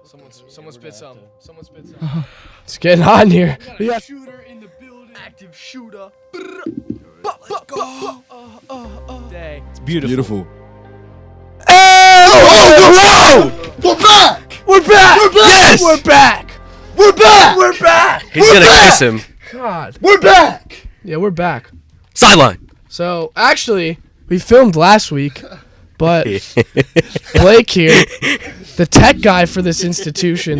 Someone spit some. Someone spit some. It's getting hot in here. We got shooter in the building. Active shooter. Let's go. Day. It's beautiful. Oh, We're back! We're back! We're back! Yes! We're back! We're back! We're back! He's going to kiss him. God. We're back! Yeah, we're back. Sideline. So, actually, we filmed last week, but Blake here, the tech guy for this institution,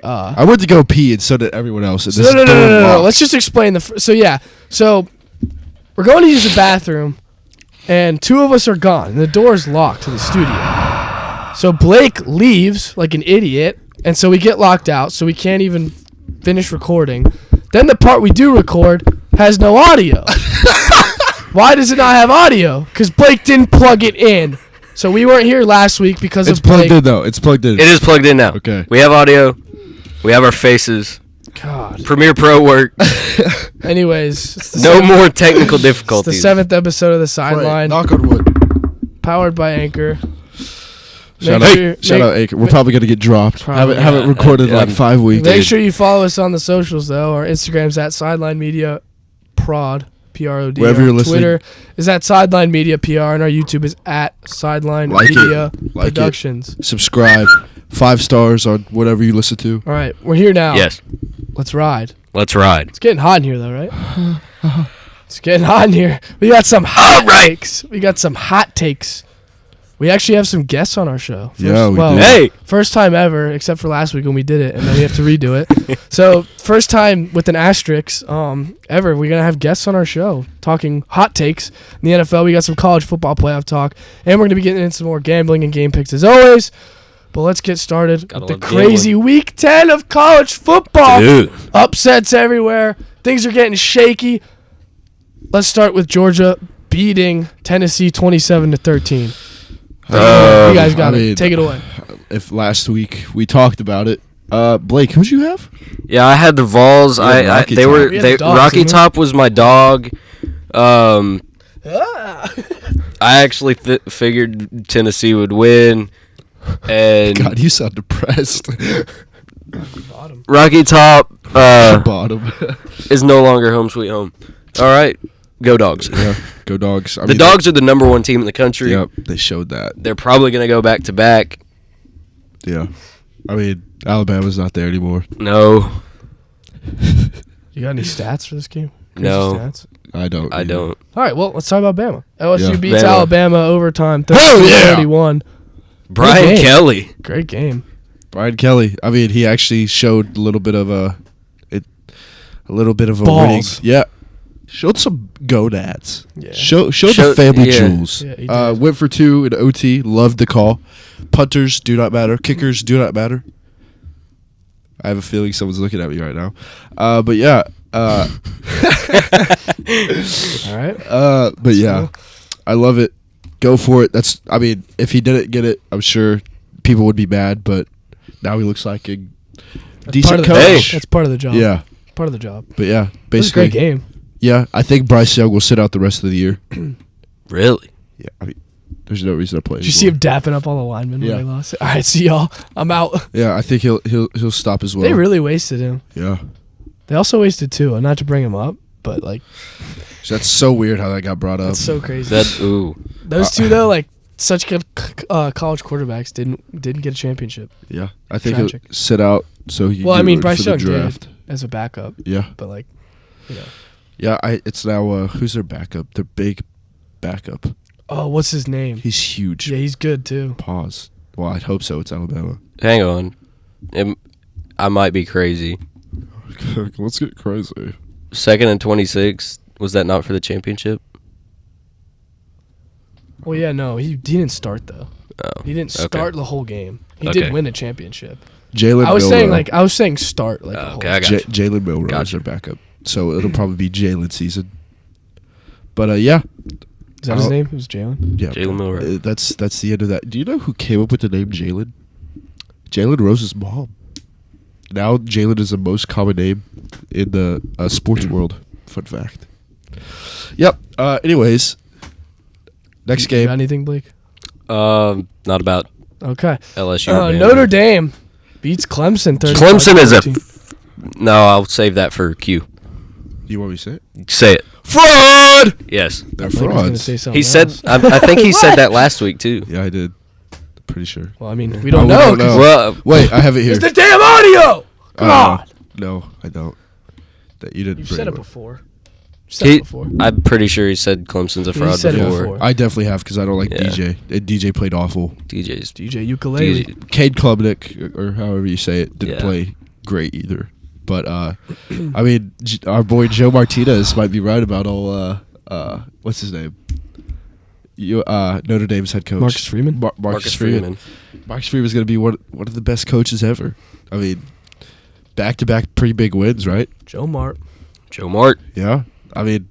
I went to go pee and so did everyone else. And this No. Let's just explain the... So we're going to use the bathroom, and two of us are gone, and the door is locked to the studio. So Blake leaves like an idiot, and so we get locked out, so we can't even finish recording. Then the part we do record has no audio. Why does it not have audio? Because Blake didn't plug it in. So we weren't here last week because of Blake. It's plugged in, though. It's plugged in. It is plugged in now. Okay. We have audio. We have our faces. God. Premiere Pro work. Anyways. No more technical difficulties. It's the 7th episode of the Sideline. Knock on wood. Powered by Anchor. Shout out Anchor. We're probably going to get dropped. Haven't recorded in like 5 weeks. Make sure you follow us on the socials, though. Our Instagram's at Sideline Media Prod. P-R-O-D. Wherever you're listening. Twitter is at Sideline Media PR, and our YouTube is at Sideline Media Productions. Subscribe. 5 stars on whatever you listen to. All right, we're here now. Yes. Let's ride. Let's ride. It's getting hot in here, though, right? It's getting hot in here. We got some takes. We got some hot takes. We actually have some guests on our show. We do. Hey! First time ever, except for last week when we did it, and then we have to redo it. So, first time with an asterisk ever, we're going to have guests on our show talking hot takes in the NFL. We got some college football playoff talk, and we're going to be getting into some more gambling and game picks as always. But let's get started with the crazy Week 10 of college football. Dude. Upsets everywhere. Things are getting shaky. Let's start with Georgia beating Tennessee 27-13. You guys got it. Take it away. If last week we talked about it, Blake, who'd you have? Yeah, I had the Vols. Rocky Top was my dog. I actually figured Tennessee would win. And God, you sound depressed. Rocky Top Bottom is no longer home sweet home. All right, go Dogs. Yeah, go Dogs. The Dogs are the number 1 team in the country. Yep, they showed that. They're probably going to go back to back. Yeah. I mean, Alabama's not there anymore. No. You got any stats for this game? No. Stats? I don't. All right, well, let's talk about Bama. LSU beats Bama. Alabama overtime 31. Brian Kelly. Great game. Brian Kelly. I mean, he actually showed a little bit of a Balls. winning. Yeah. Showed some gonads. Yeah. Showed the family jewels. Yeah, he did. Went for 2 in OT. Loved the call. Punters do not matter. Kickers do not matter. I have a feeling someone's looking at me right now. But yeah. All right. But yeah, I love it. Go for it. If he didn't get it, I'm sure people would be mad. But now he looks like a decent coach. That's part of the job. Yeah. Part of the job. But yeah, It was a basically. great game. Yeah, I think Bryce Young will sit out the rest of the year. Really? Yeah, I mean, there's no reason to play. Did you see him dapping up all the linemen when they lost? All right, see y'all. I'm out. Yeah, I think he'll stop as well. They really wasted him. Yeah. They also wasted Tua. Not to bring him up, but like. That's so weird how that got brought up. That's so crazy. Those two though, like such good college quarterbacks, didn't get a championship. Yeah, I think he'll sit out so he. Well, I mean, Bryce Young draft did as a backup. Yeah, but like, you know. Yeah, it's now who's their backup? Their big backup. Oh, what's his name? He's huge. Yeah, he's good too. Pause. Well, I'd hope so. It's Alabama. Hang on. I might be crazy. Let's get crazy. 2nd and 26. Was that not for the championship? Well, yeah, no, he didn't start though. Oh, he didn't start the whole game. He Okay. did win a championship. I was saying start like the whole. Okay, I got you. Jalen Milroe is their backup, so it'll probably be Jalen season. But yeah. Is that his name? It was Jalen? Yeah. Jalen Milroe. That's the end of that. Do you know who came up with the name Jalen? Jalen Rose's mom. Now Jalen is the most common name in the sports world. Fun fact. Yep. Anyways, next game. Got anything, Blake? Not about Okay. LSU. Notre Dame Beats Clemson 30. Clemson is no, I'll save that for Q. You want me to say it? Say it. Fraud! Yes. They're Blake was gonna frauds. say something He said, else. I think he said that last week, too. Yeah, I did. Pretty sure. Well, I mean, we don't we know. don't 'cause know. Well, Wait, I have it here. It's the damn audio! Come on! No, I don't. That you didn't You've bring said it up. before. You've said it before. I'm pretty sure he said Clemson's a He fraud said it before. before. I definitely have because I don't like Yeah. DJ. DJ played awful. DJ's. DJ Ukulele. Cade Klubnik, or however you say it, didn't Yeah. play great either. But, I mean, our boy Joe Martinez might be right about all, what's his name? Notre Dame's head coach. Marcus Freeman? Marcus Freeman. Marcus Freeman's going to be one of the best coaches ever. I mean, back-to-back pretty big wins, right? Joe Mart. Joe Mart. Yeah. I mean,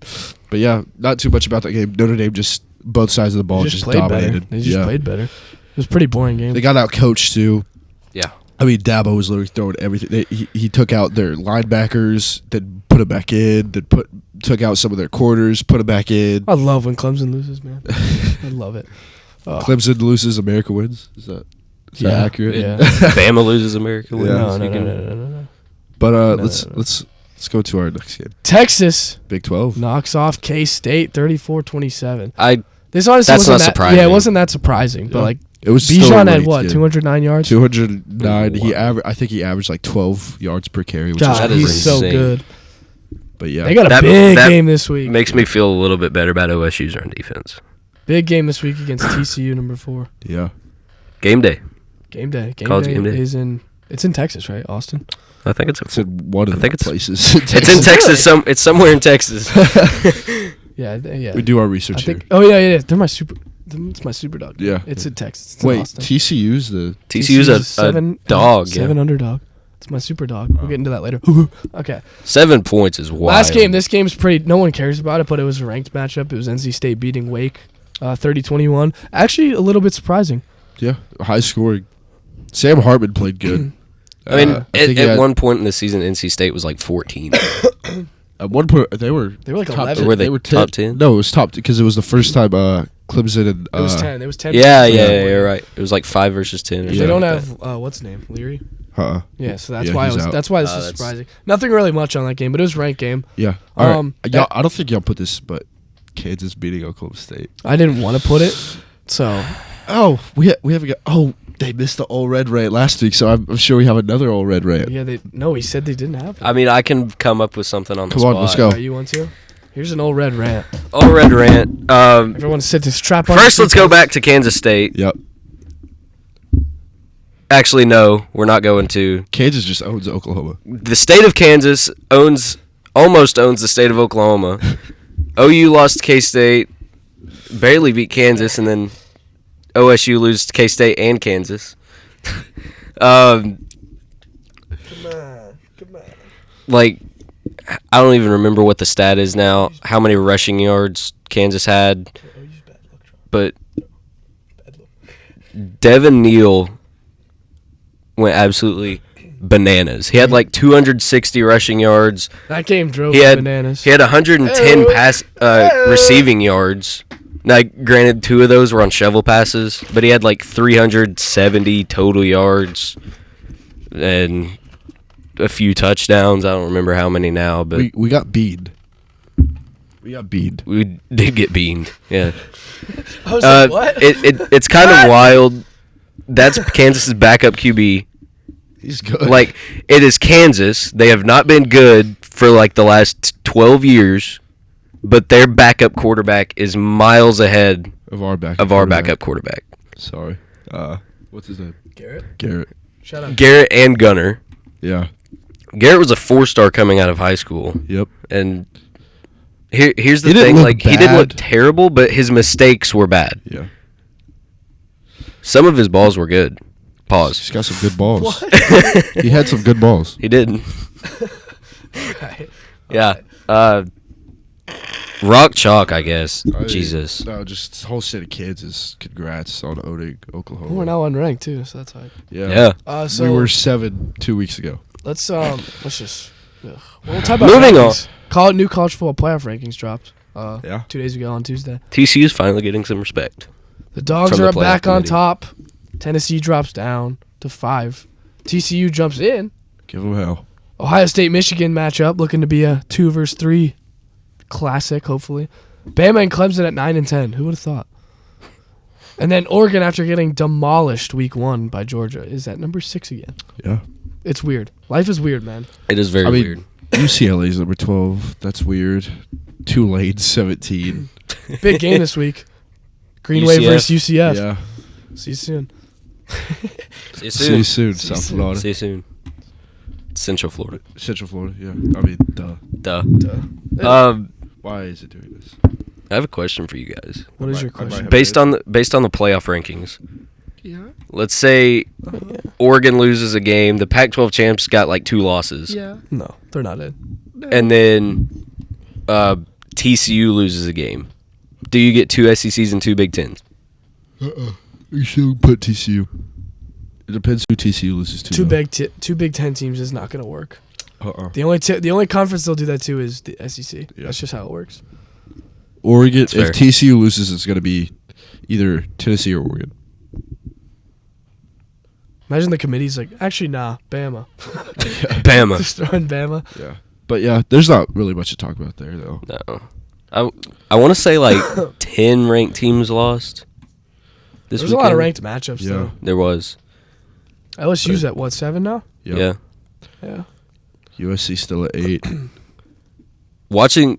but yeah, not too much about that game. Notre Dame just, both sides of the ball They just played dominated. better. They just played better. It was a pretty boring game. They got out coached too. Yeah. I mean, Dabo was literally throwing everything. He took out their linebackers, then put them back in, then took out some of their corners, put them back in. I love when Clemson loses, man. I love it. Oh. Clemson loses, America wins. Is that accurate? Yeah. Bama loses, America wins. Yeah. No. But let's go to our next game. Texas Big 12. knocks off K-State 34-27. That's This honestly not wasn't that surprising. Yeah, it wasn't that surprising. But Yeah. like It was still a Bijan had ranked what, game. 209 yards? 209. Wow. I think he averaged like 12 yards per carry, which God, That is is he's so insane. good. But yeah, They got a That- big that game this week. Makes me feel a little bit better about OSU's run defense. Big game this week against TCU number 4. yeah. Game day. Game day. College game day. is in Texas, right? Austin. I think it's It's in one of I the think it's- places. It's in Texas. It's somewhere in Texas. Yeah, yeah. We do our I research here. think. Oh yeah. They're my super. It's my super dog. Yeah. It's in Texas. It's in Wait, Austin. TCU's the TCU's a dog. Seven Yeah. underdog. It's my super dog. We'll get into that later. Okay. 7 points is wild. Last game. This game's pretty. No one cares about it, but it was a ranked matchup. It was NC State beating Wake, 30-21. Actually, a little bit surprising. high scoring. Sam Hartman played good. I mean, think he at had- one point in the season, NC State was like 14. At one point, they were like top 11. ten. Were they were top 10? No, it was top because it was the first time Clemson and It was 10. It was 10. Yeah, you're right. It was like 5 versus 10. Or They Yeah. don't something like have what's his name, Leary. Yeah, so that's Yeah, why he's out. that's why this is that's- surprising. Nothing really much on that game, but it was a ranked game. Yeah. All right. that- I don't think y'all put this, but Kansas beating Oklahoma State. I didn't want to put it, so Oh, we haven't got. Oh, they missed the all red rant last week, so I'm sure we have another all red rant. yeah. He said they didn't have it. I mean, I can come up with something on the Come spot. on, let's go. Are you want to? Here's an old red rant. Oh, Red Rant. Everyone sit this trap on. First, let's go back to Kansas State. Yep. Actually, no, we're not going to. Kansas just owns Oklahoma. The state of Kansas almost owns the state of Oklahoma. OU lost to K-State, barely beat Kansas, and then OSU loses to K-State and Kansas. Come on. Like, I don't even remember what the stat is now, how many rushing yards Kansas had, but Devin Neal went absolutely bananas. He had like 260 rushing yards. That game drove He had bananas. He had 110 pass receiving yards. Now, granted, 2 of those were on shovel passes, but he had like 370 total yards and a few touchdowns. I don't remember how many now, but We got beaned. We got beaned. we did get beaned. Yeah. I was like, what? It's kind of wild. That's Kansas's backup QB. He's good. Like, it is Kansas. They have not been good for like the last 12 years, but their backup quarterback is miles ahead of our backup quarterback. Sorry. What's his name? Garrett. Shout out. Garrett and Gunner. Yeah. Garrett was a 4-star coming out of high school, Yep. and here's the He didn't thing: look like he didn't look bad. terrible, but his mistakes were bad. Yeah. Some of his balls were good. He's Pause. got some good balls. He had some good balls. He did. Right. Yeah. Rock chalk, I guess. Jesus. No, just the whole state of Kansas. Congrats on owning Oklahoma. We're now unranked too, so that's hype. Yeah. So we were 7 2 weeks ago. let's just we'll talk about Moving rankings. New college football playoff rankings dropped. Yeah. 2 days ago on Tuesday. TCU's finally getting some respect. The Dogs From are the back playoff on committee. top. Tennessee drops down to 5. TCU jumps in. Give them hell. Ohio State Michigan matchup looking to be a 2-3 classic. Hopefully, Bama and Clemson at 9 and 10. Who would have thought? And then Oregon, after getting demolished week 1 by Georgia, is at number 6 again. Yeah. It's weird. Life is weird, man. It is very weird. UCLA's number 12. That's weird. Tulane 17. Big game this week. Green Wave UCF. versus UCF. Yeah. See you soon. See you See you soon. soon, South Florida. See you soon. Central Florida. Central Florida, yeah. I mean, duh. Duh. Why is it doing this? I have a question for you guys. What is your I might question? have Based on the playoff rankings, Yeah. let's say Oregon loses a game. The Pac-12 champs got like 2 losses. Yeah. No, they're not in. And then TCU loses a game. Do you get 2 SECs and 2 Big Tens? You should put TCU. It depends who TCU loses to. Two Big Ten teams is not going to work. Uh-uh. The only conference they'll do that to is the SEC. Yeah. That's just how it works. Oregon, if fair. TCU loses, it's going to be either Tennessee or Oregon. Imagine the committee's like, actually, nah, Bama. Bama. Just throwing Bama. Yeah. But yeah, there's not really much to talk about there, though. No. I want to say like 10 ranked teams lost. This There's a lot of weekend. ranked matchups, Yeah. though. There was. LSU's at, what, 7 now? Yep. Yeah. Yeah. USC still at 8. Watching,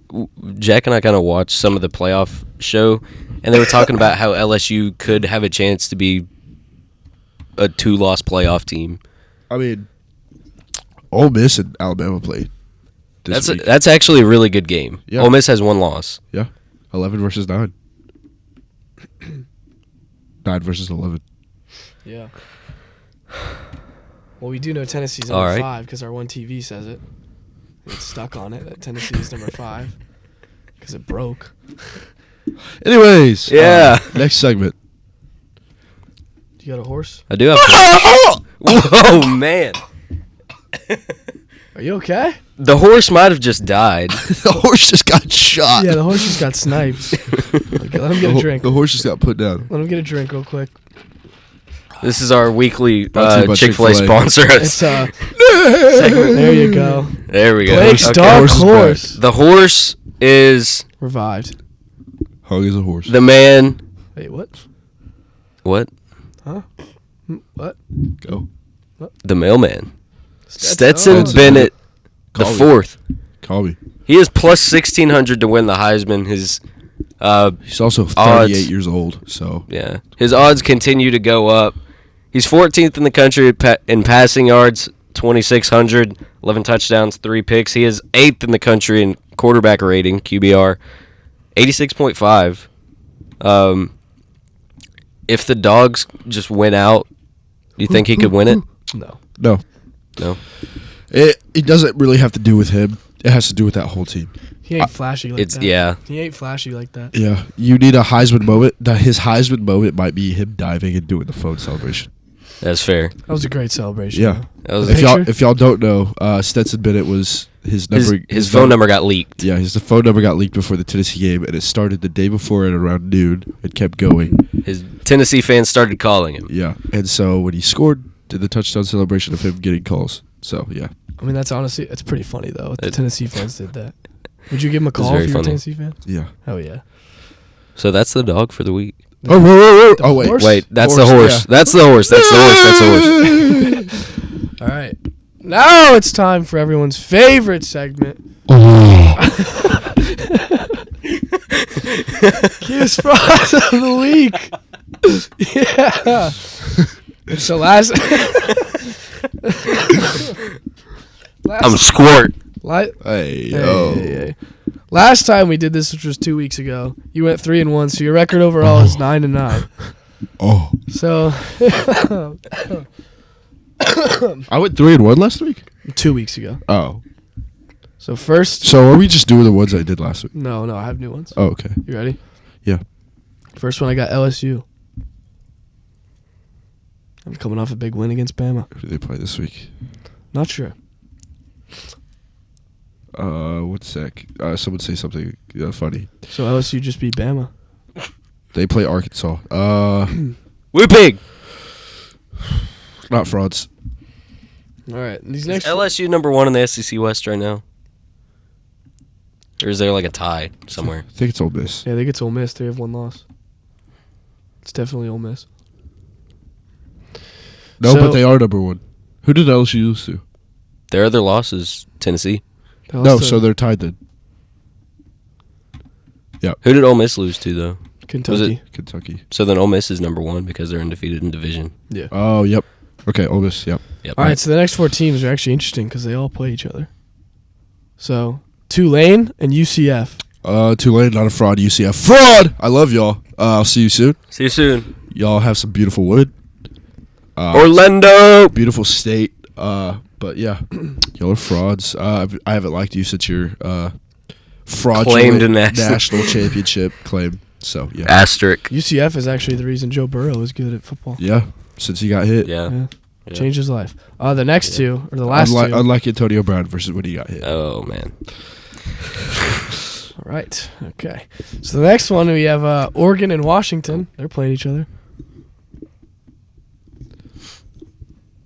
Jack and I kind of watched some of the playoff show, and they were talking about how LSU could have a chance to be a 2-loss playoff team. I mean, Ole Miss and Alabama played this week. That's actually a really good game. Yeah. Ole Miss has 1 loss. Yeah. 11 versus 9. 9 versus 11. Yeah. Well, we do know Tennessee's All number right. 5 because our one TV says it. It's stuck on it that Tennessee's number 5 because it broke. Anyways. Yeah. Next segment. Do you got a horse? I do have. Whoa, man! Are you okay? The horse might have just died. The horse just got shot. Yeah, the horse just got sniped. Okay, let him get a drink. The horse just got put down. Let him get a drink real quick. This is our weekly Brought to you by Chick-fil-A Chick-fil-A. sponsor. It's segment. There you go. There we go. Blake's Okay. dark Horse is back. horse. The horse is Revived. Hung as a horse. the man. Wait, what? What? Huh? What? Go. The mailman. Stetson. Stetson Bennett, the Call me. 4th. Call me. He is plus 1,600 to win the Heisman. His He's also 38 Odds. years old, so. Yeah. His odds continue to go up. He's 14th in the country in passing yards, 2,600, 11 touchdowns, 3 picks. He is 8th in the country in quarterback rating, QBR, 86.5. If the Dogs just went out, do you think he could win it? No. No. No. It doesn't really have to do with him. It has to do with that whole team. He ain't flashy like It's that. yeah. He ain't flashy like that. Yeah. You need a Heisman moment. His Heisman moment might be him diving and doing the phone celebration. That's fair. That was a great celebration. Yeah. That was If y'all don't know, Stetson Bennett was his number. his phone number got leaked. Yeah, his phone number got leaked before the Tennessee game, and it started the day before at around noon. It kept going. His Tennessee fans started calling him. Yeah, and so when he scored, did the touchdown celebration of him getting calls. So yeah, I mean, that's honestly, it's pretty funny, though. If the Tennessee fans did that. Would you give him a call very if you were a funny. Tennessee fan? yeah. Oh, yeah. So that's the dog for the week. Oh, oh wait, horse? Wait, that's Horse, the horse. yeah. That's the horse. That's the horse. That's the horse. All right. Now it's time for everyone's favorite segment. Kiss Frost of the week. Yeah. So last I'm Squirt. Hey, Hey. Last time we did this, which was 2 weeks ago, you went 3-1, so your record overall is 9-9. Oh, So I went 3-1 last week. 2 weeks ago. Oh, So first, so are we just doing the ones I did last week? no, I have new ones. Oh, okay. You ready? Yeah. First one, I got LSU. I'm coming off a big win against Bama. Who do they play this week? Not sure. One sec. Someone say something funny. So LSU just beat Bama. They play Arkansas. We pig. Not frauds. All right. These Is next LSU number 1 in the SEC West right now? Or is there like a tie somewhere? I think it's Ole Miss. Yeah, they get to Ole Miss. They have 1 loss. It's definitely Ole Miss. No, So- but they are number 1. Who did LSU lose to? Their other loss is Tennessee. They No, lost to so they're tied then. Who did Ole Miss lose to, though? Kentucky. Kentucky. So then Ole Miss is number 1 because they're undefeated in division. Yeah. Oh, yep. Okay, Ole Miss, yep. Yep. All right, so the next 4 teams are actually interesting because they all play each other. So Tulane and UCF. Tulane, not a fraud. UCF, fraud! I love y'all. I'll see you soon. See you soon. Y'all have some beautiful wood. Orlando! Beautiful state. But yeah, y'all are frauds. I haven't liked you since your fraudulent Claimed a national championship claim. So yeah, Asterisk. UCF is actually the reason Joe Burrow is good at football. yeah. Since he got hit, Yeah. Yeah. Changed his life. The next 2, or the last unlike, 2. unlike Antonio Brown versus when he got hit. Oh, man. All right. Okay. So the next one, we have Oregon and Washington. They're playing each other.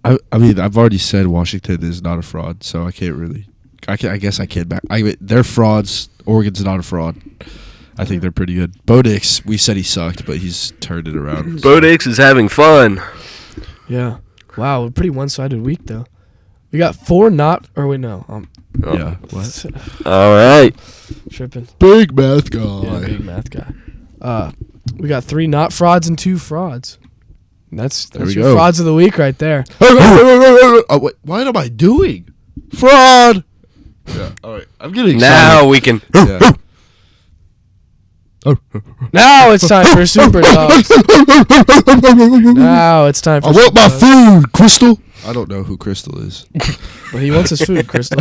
I mean, I've already said Washington is not a fraud, so I can't really. I guess I can't back. They're frauds. Oregon's not a fraud. I think they're pretty good. Bo Nix, we said he sucked, but he's turned it around. Bo Nix is having fun. Yeah. Wow. A pretty one-sided week, though. We got 4 not. Or wait, no. Yeah. What? All right. Tripping. Big math guy. Yeah, big math guy. We got 3 not frauds and 2 frauds. That's we your go. frauds of the week right there. Oh, wait, what am I doing? Fraud. Yeah. All right. I'm getting Now we can. excited. Yeah. Now it's time for Super Dogs. Now it's time for I want Super my Dogs. food, Crystal. I don't know who Crystal is. But he wants his food, Crystal.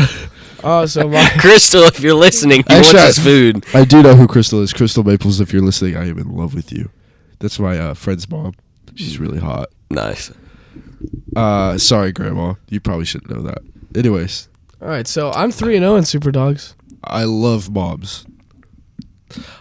Oh, so my Crystal, if you're listening, he Actually, wants his food. I do know who Crystal is. Crystal Maples, if you're listening, I am in love with you. That's my friend's mom. She's really hot. Nice. Sorry, Grandma. You probably shouldn't know that. Anyways, all right. So I'm 3-0 in Super Dogs. I love moms.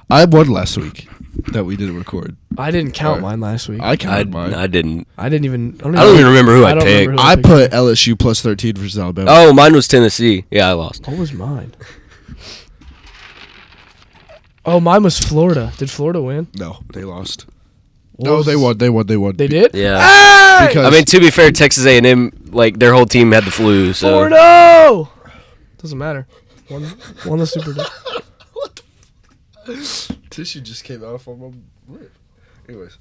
I won last week that we didn't record. I didn't count Alright. mine last week. I counted mine. I didn't. I didn't even. I don't even remember who I don't picked. remember who I picked. put LSU plus 13 versus Alabama. Oh, mine was Tennessee. Yeah, I lost. What was mine? Oh, mine was Florida. Did Florida win? No, they lost. What No, was- they won. They won. They won. They did. Yeah. Hey! Because I mean, to be fair, Texas A&M, like, their whole team had the flu, so. 4-0. Doesn't matter. Won the Super Dogs. tissue just came out from my lip. Anyways,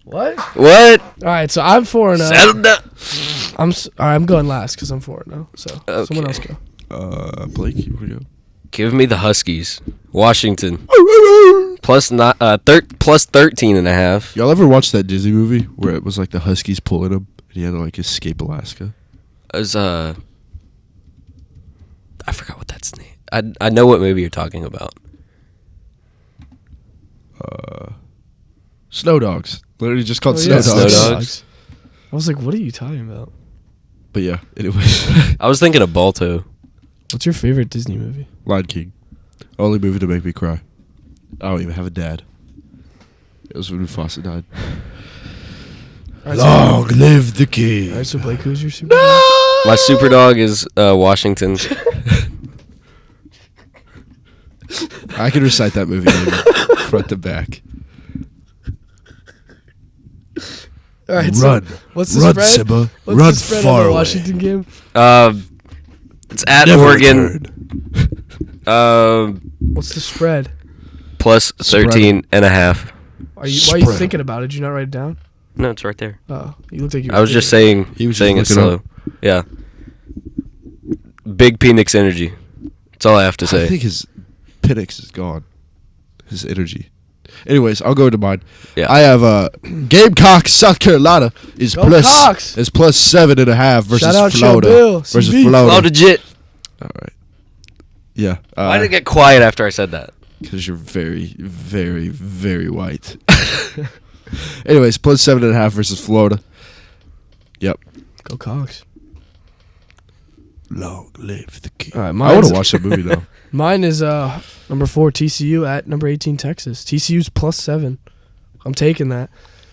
What? What? All right. So I'm 4-0. Settle down. I'm going last because I'm 4-0. So someone else Okay. go. Blake, here we go. Give me the Huskies. Washington. Plus 13.5. Y'all ever watch that Disney movie where it was like the Huskies pulling him and he had to like escape Alaska? As I forgot what that's name. I know what movie you're talking about. Snow Dogs. Literally just called Oh, Snow yeah, Dogs. Snow Dogs. I was like, what are you talking about? But yeah, anyways. I was thinking of Balto. What's your favorite Disney movie? Lion King. Only movie to make me cry. I don't even have a dad. It was when Mufasa died. All right, Long live the all king. right, so Blake, who's your Super Dog? My super dog is Washington. I can recite that movie name front to back. All right, Run. So what's the Run, spread? Simba. What's Run the spread far on the away. Washington game? It's at Never Oregon. return. What's the spread? Plus Spread 13.5. Why are you Spread. thinking about it? Did you not write it down? No, it's right there. Oh, you looked like you. I was just saying. He was saying just it looking slow. Yeah. Big Penix energy. That's all I have to I say. think his Penix is gone. His energy. Anyways, I'll go to mine. Yeah. I have Gamecocks, South Carolina is Go plus Cox! is plus 7.5 versus Shout out Show Florida. Bill, Versus CB. Florida. Oh, legit. All right. Yeah. Why did it get quiet after I said that? Because you're very, very, very white. Anyways, plus 7.5 versus Florida. Yep. Go Cox. Long live the king. All right, I want mine's- to watch that movie though. Mine is number 4 TCU at number 18 Texas. TCU's plus 7. I'm taking that.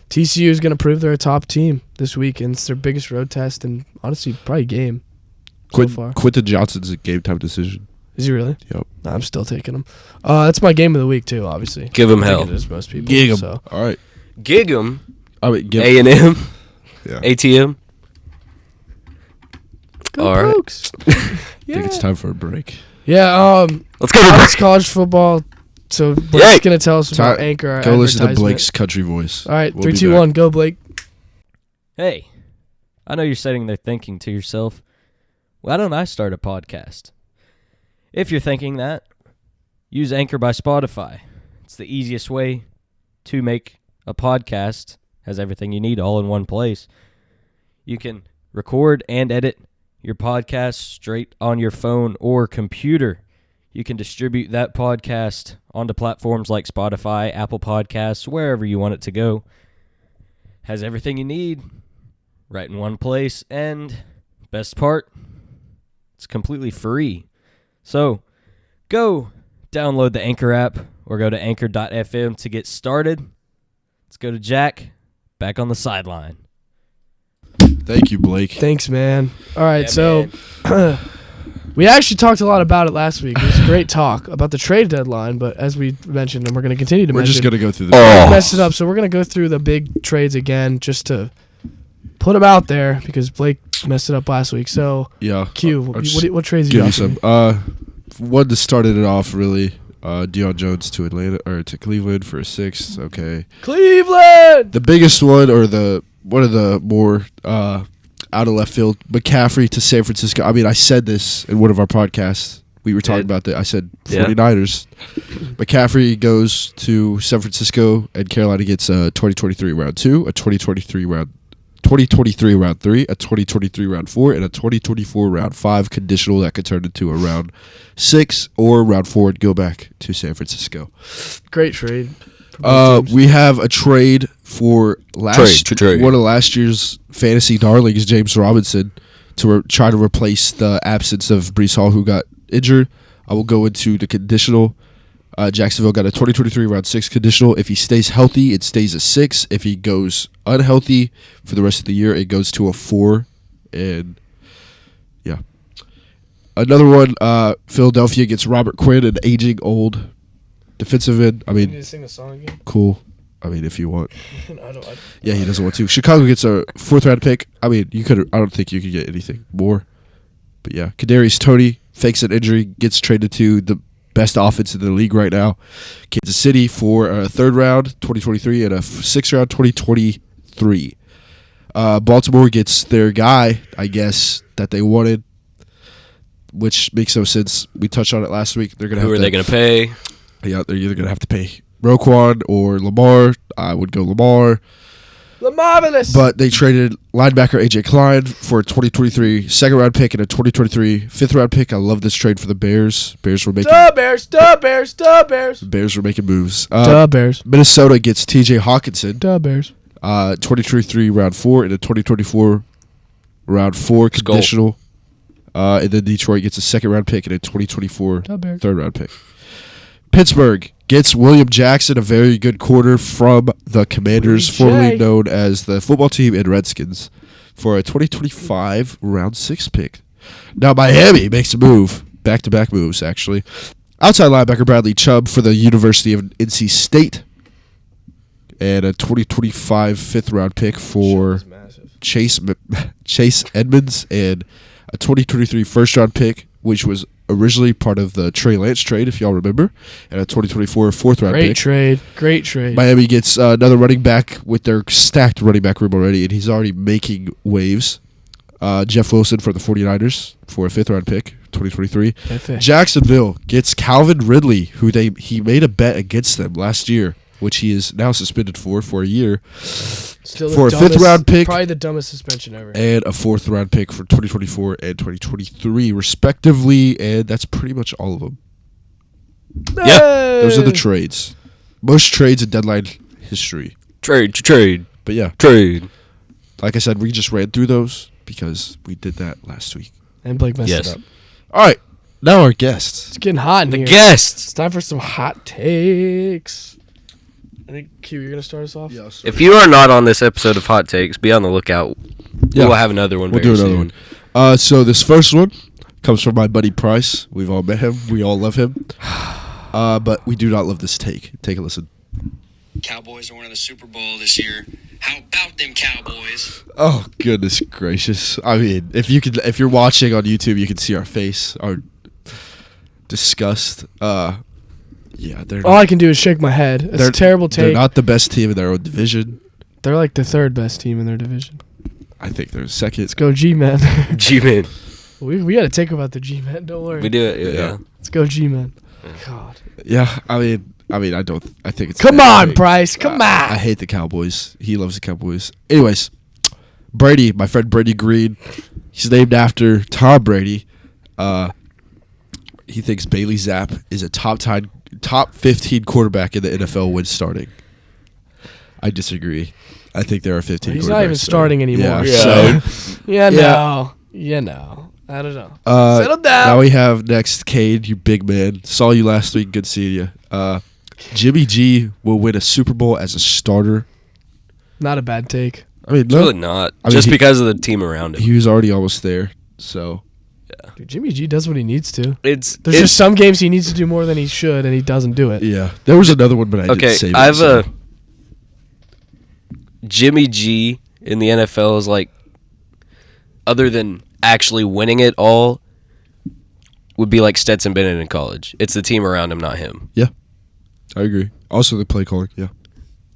TCU is going to prove they're a top team this week, and it's their biggest road test and honestly probably game. so far. Quentin Johnson's a game time decision. Is he really? Yep. No, I'm still taking him. That's my game of the week too. Obviously, Give him I think hell. it is most people. Gig him. So. All right. Gig 'em. I mean, A&M. Yeah. ATM. Go All right. Pokes. I Yeah. think it's time for a break. Yeah. Let's go to It's break. college football. So Blake's Yay. gonna tell us about Time- Anchor. Our Go listen to advertisement. Blake's country voice. All right, We'll 3, be 2, back. 1, go Blake. Hey, I know you're sitting there thinking to yourself, why don't I start a podcast? If you're thinking that, use Anchor by Spotify. It's the easiest way to make a podcast. Has everything you need all in one place. You can record and edit your podcast straight on your phone or computer. You can distribute that podcast onto platforms like Spotify, Apple Podcasts, wherever you want it to go. Has everything you need right in one place. And best part, it's completely free. So go download the Anchor app or go to anchor.fm to get started. Let's go to Jack, back on the sideline. Thank you, Blake. Thanks, man. All right, Yeah, so we actually talked a lot about it last week. It was a great talk about the trade deadline, but as we mentioned, and we're going to continue to We're mention, just gonna go through Oh. the. messed it up. So we're going to go through the big trades again just to put them out there because Blake messed it up last week. So, Yeah. Q, I'll what, just what trades you give you got? for me? some. One that started it off really. Deion Jones to Atlanta or to Cleveland for a 6th. Okay. Cleveland! The biggest one, or one of the more out of left field, McCaffrey to San Francisco. I mean, I said this in one of our podcasts. We were talking about that. I said Yeah. 49ers. McCaffrey goes to San Francisco, and Carolina gets a 2023 round 2, a 2023 round 3, a 2023 round 4, and a 2024 round 5 conditional that could turn into a round 6 or round 4 and go back to San Francisco. Great trade. for both teams. We have a trade for Trade. one of last year's fantasy darlings, James Robinson, to try to replace the absence of Brees Hall, who got injured. I will go into the conditional. Jacksonville got a 2023 round 6 conditional. If he stays healthy, it stays a 6. If he goes unhealthy for the rest of the year, it goes to a 4. And yeah. Another one, Philadelphia gets Robert Quinn, an aging old defensive end. I You need mean, to sing the song again? cool. I mean, if you want. I Yeah, he doesn't want to. Chicago gets a 4th round pick. I mean, I don't think you could get anything more. But yeah, Kadarius Toney fakes an injury, gets traded to the best offense in the league right now, Kansas City, for a 3rd round 2023 and a 6th round 2023. Baltimore gets their guy, I guess, that they wanted, which makes no sense. We touched on it last week. They're gonna Who have are they going to pay? Yeah, they're either gonna have to pay Roquan or Lamar. I would go Lamar. The Marvelous! But they traded linebacker A.J. Klein for a 2023 2nd round pick and a 2023 5th round pick. I love this trade for the Bears. Bears were making Bears, Bears, Bears. Bears were making moves. Bears, Minnesota gets T.J. Hawkinson, Bears. 2023 round 4 and a 2024 round 4 go. conditional. And then Detroit gets a 2nd round pick and a 2024 Bears. 3rd round pick. Pittsburgh gets William Jackson, a very good corner from the Commanders, Willie J. formerly known as the football team and Redskins, for a 2025 round 6 pick. Now Miami makes a move, back-to-back moves actually. Outside linebacker Bradley Chubb for the University of NC State, and a 2025 5th round pick for Chase Edmonds, and a 2023 1st round pick, which was originally part of the Trey Lance trade, if y'all remember, and a 2024 4th round pick. Great trade. Miami gets another running back with their stacked running back room already, and he's already making waves. Jeff Wilson for the 49ers for a 5th round pick, 2023. Jacksonville gets Calvin Ridley, who he made a bet against them last year, which he is now suspended for a year. Still for a the 5th round pick. Probably the dumbest suspension ever. And a 4th round pick for 2024 and 2023, respectively. And that's pretty much all of them. Yep. Those are the trades. Most trades in deadline history. Trade. But yeah, Trade. like I said, we just ran through those because we did that last week. And Blake messed Yes. it up. All right, now our guests. It's getting hot in The here. guests. It's time for some hot takes. I think, Q, you're going to start us off? If you are not on this episode of Hot Takes, be on the lookout. Yeah. We'll have another one We'll very do another soon. So this first one comes from my buddy Price. We've all met him. We all love him. But we do not love this take. Take a listen. Cowboys are winning the Super Bowl this year. How about them Cowboys? Oh goodness gracious! I mean, if you're watching on YouTube, you can see our face, our disgust. Yeah, they're. All I can do is shake my head. It's a terrible take. They're not the best team in their own division. They're like the third best team in their division. I think they're second. Let's go G-Man. G-Man. we got to take about the G-Man. Don't worry. We do it. Yeah. Let's go G-Man. God. Yeah, I mean, I don't. I think it's. Come on, Bryce. Come on. I hate the Cowboys. He loves the Cowboys. Anyways, Brady, my friend Brady Green, he's named after Tom Brady. He thinks Bailey Zapp is a top 15 quarterback in the NFL when starting. I disagree. I think there are 15. He's not even starting anymore. Yeah. So, no. I don't know. Settle down. Now we have next Cade, you big man. Saw you last week. Good seeing you. Jimmy G will win a Super Bowl as a starter. Not a bad take. I mean, It's really not. Just because of the team around him. He was already almost there. So Dude, Jimmy G does what he needs to. There's just some games he needs to do more than he should, and he doesn't do it. yeah, there was another one, but I didn't save it. I have a Jimmy G in the NFL is like, other than actually winning it all, would be like Stetson Bennett in college. It's the team around him, not him. Yeah, I agree. Also, the play calling. Yeah,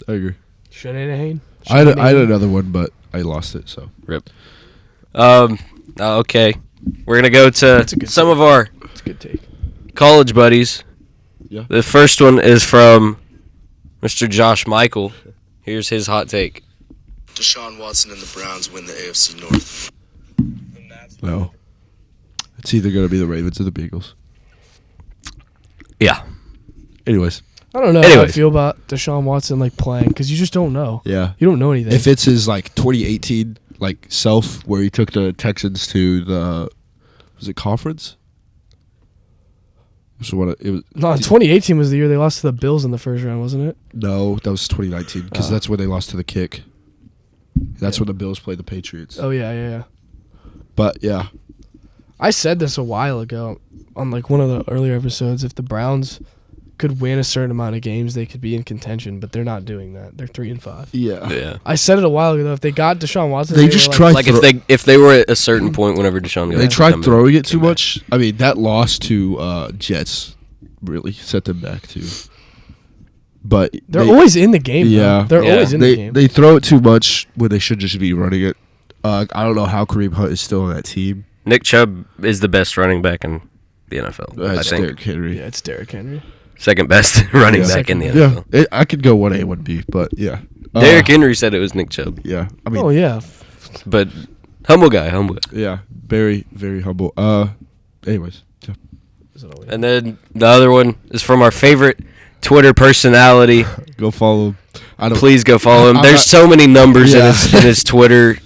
I agree. Shanahan. I had another one, but I lost it. So Rip. Okay. We're gonna go to some of our That's a good take. college buddies. Yeah. The first one is from Mr. Josh Michael. Here's his hot take. Deshaun Watson and the Browns win the AFC North. no, it's either gonna be the Ravens or the Bengals. Yeah. Anyways, I don't know how I Anyways. feel about Deshaun Watson like playing because you just don't know. yeah. You don't know anything. If it's his like 2018 like self where he took the Texans to the conference? So what it was? No, 2018 was the year they lost to the Bills in the first round, wasn't it? No, that was 2019 because that's when they lost to the kick. That's when the Bills played the Patriots. Oh yeah. But yeah, I said this a while ago on like one of the earlier episodes. If the Browns could win a certain amount of games, they could be in contention, but they're not doing that. They're 3-5. Yeah. I said it a while ago. Though, if they got Deshaun Watson, They were just like, tried- Like if they were at a certain point whenever Deshaun got they hurt, tried come throwing back- it too came back. much. I mean, that loss to Jets really set them back too. But They're always in the game. Yeah. They're Yeah. always in the game. They throw it too much when they should just be running it. I don't know how Kareem Hunt is still on that team. Nick Chubb is the best running back in the NFL. That's I think Derrick Henry. Yeah, it's Derrick Henry. second best running Yeah. back in the Yeah, NFL. I could go 1A, 1B, but yeah. Derrick Henry said it was Nick Chubb, Yeah, I mean, Oh yeah. but humble guy. yeah, very, very humble. Anyways, yeah. And then the other one is from our favorite Twitter personality. Go follow him. I don't. Please go follow him. I'm There's not- so many numbers Yeah. in his Twitter.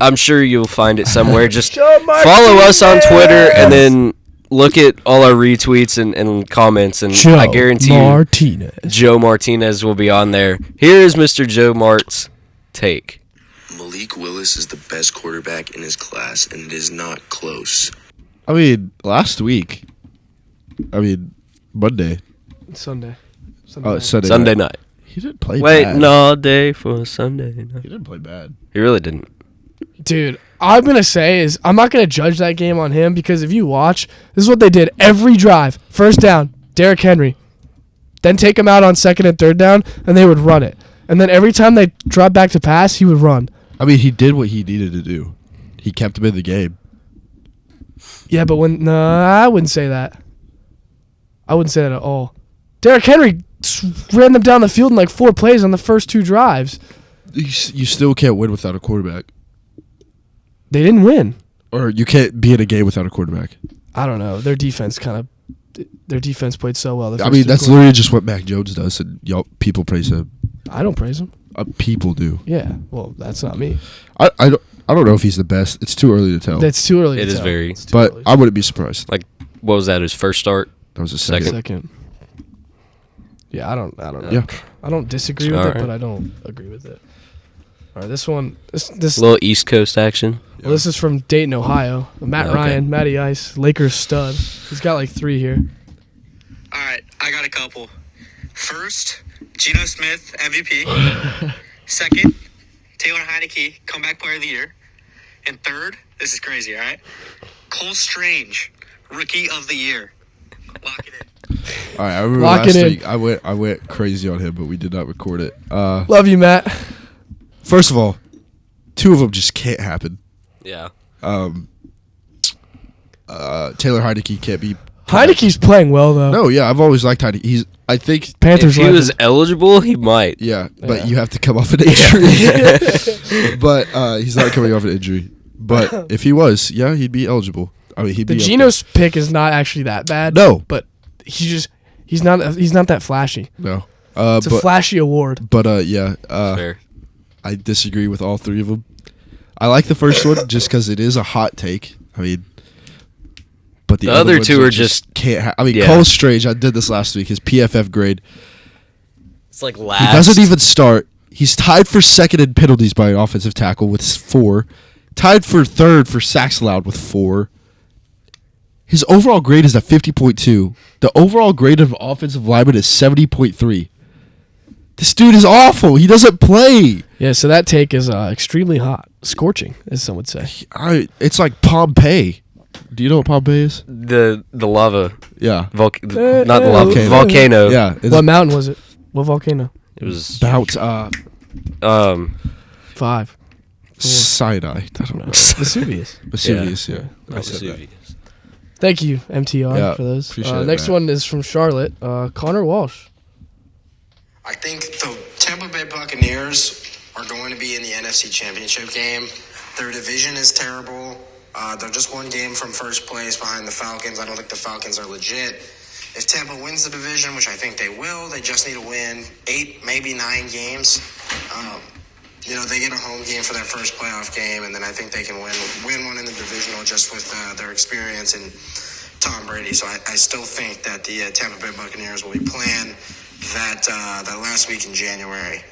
I'm sure you'll find it somewhere. Just follow us on Twitter and then look at all our retweets and comments. And I guarantee Martinez. you, Joe Martinez will be on there. Here is Mr. Joe Mart's take. Malik Willis is the best quarterback in his class, and it is not close. I mean, last week. I mean, Monday. Sunday. Oh, Sunday. Sunday night. He didn't play bad. Waiting all day for Sunday night. He didn't play bad. He really didn't. Dude, I'm going to say is I'm not going to judge that game on him because if you watch, this is what they did every drive. First down, Derrick Henry. Then take him out on second and third down, and they would run it. And then every time they dropped back to pass, he would run. I mean, he did what he needed to do. He kept him in the game. Yeah, but I wouldn't say that. I wouldn't say that at all. Derrick Henry ran them down the field in like 4 plays on the first 2 drives. You still can't win without a quarterback. They didn't win. Or you can't be in a game without a quarterback. I don't know. Their defense played so well. I mean, that's literally just what Mac Jones does, and y'all people praise him. I don't praise him. People do. Yeah, well, that's not me. I don't know if he's the best. It's too early to tell. That's too early. It to is tell. very- It's too but early. I wouldn't be surprised. Like, what was that? His first start? That was a second. Second. Yeah, I don't know. Yeah. I don't disagree with All it, right. but I don't agree with it. All right, this one. This Little East Coast action. Well, this is from Dayton, Ohio. Matt Okay. Ryan, Matty Ice, Lakers stud. He's got like 3 here. All right, I got a couple. First, Geno Smith, MVP. Second, Taylor Heineke, comeback player of the year. And third, this is crazy, all right? Cole Strange, rookie of the year. Lock it in. All right, I remember Lock last it in. week I went crazy on him, but we did not record it. Love you, Matt. First of all, 2 of them just can't happen. Yeah. Taylor Heineke can't be. Heineke's playing well though. No, yeah, I've always liked Heineke. I think, Panthers If he was legend. eligible, he might. yeah, but Yeah. you have to come off an injury. But he's not coming off an injury. But if he was, yeah, he'd be eligible. I mean, he'd The be. up Geno's pick is not actually that bad. No. but he's not that flashy. there. No. It's a flashy award. But yeah, Fair. I disagree with all 3 of them. I like the first one just because it is a hot take. I mean, but the other ones 2 are just can't. I mean, yeah. Cole Strange. I did this last week. His PFF grade. It's like He last. doesn't even start. He's tied for second in penalties by an offensive tackle with 4. Tied for third for sacks allowed with 4. His overall grade is a 50.2. The overall grade of offensive lineman is 70.3. This dude is awful. He doesn't play. Yeah, so that take is extremely hot, scorching, as some would say. It's like Pompeii. Do you know what Pompeii is? the lava. Yeah. Not the lava. Volcano. Volcano. Yeah. It's What mountain was it? What volcano? It was. about 5. Sinai. I don't know. Vesuvius. Vesuvius, yeah. I Not said that. Vesuvius. Thank you, MTR, Yeah, for those. appreciate it, Next Matt. one is from Charlotte. Connor Walsh. I think the Tampa Bay Buccaneers are going to be in the NFC Championship game. Their division is terrible. They're just 1 game from first place behind the Falcons. I don't think the Falcons are legit. If Tampa wins the division, which I think they will, they just need to win 8, maybe 9 games. They get a home game for their first playoff game, and then I think they can win one in the divisional just with their experience and Tom Brady. So I still think that the Tampa Bay Buccaneers will be playing that last week in January.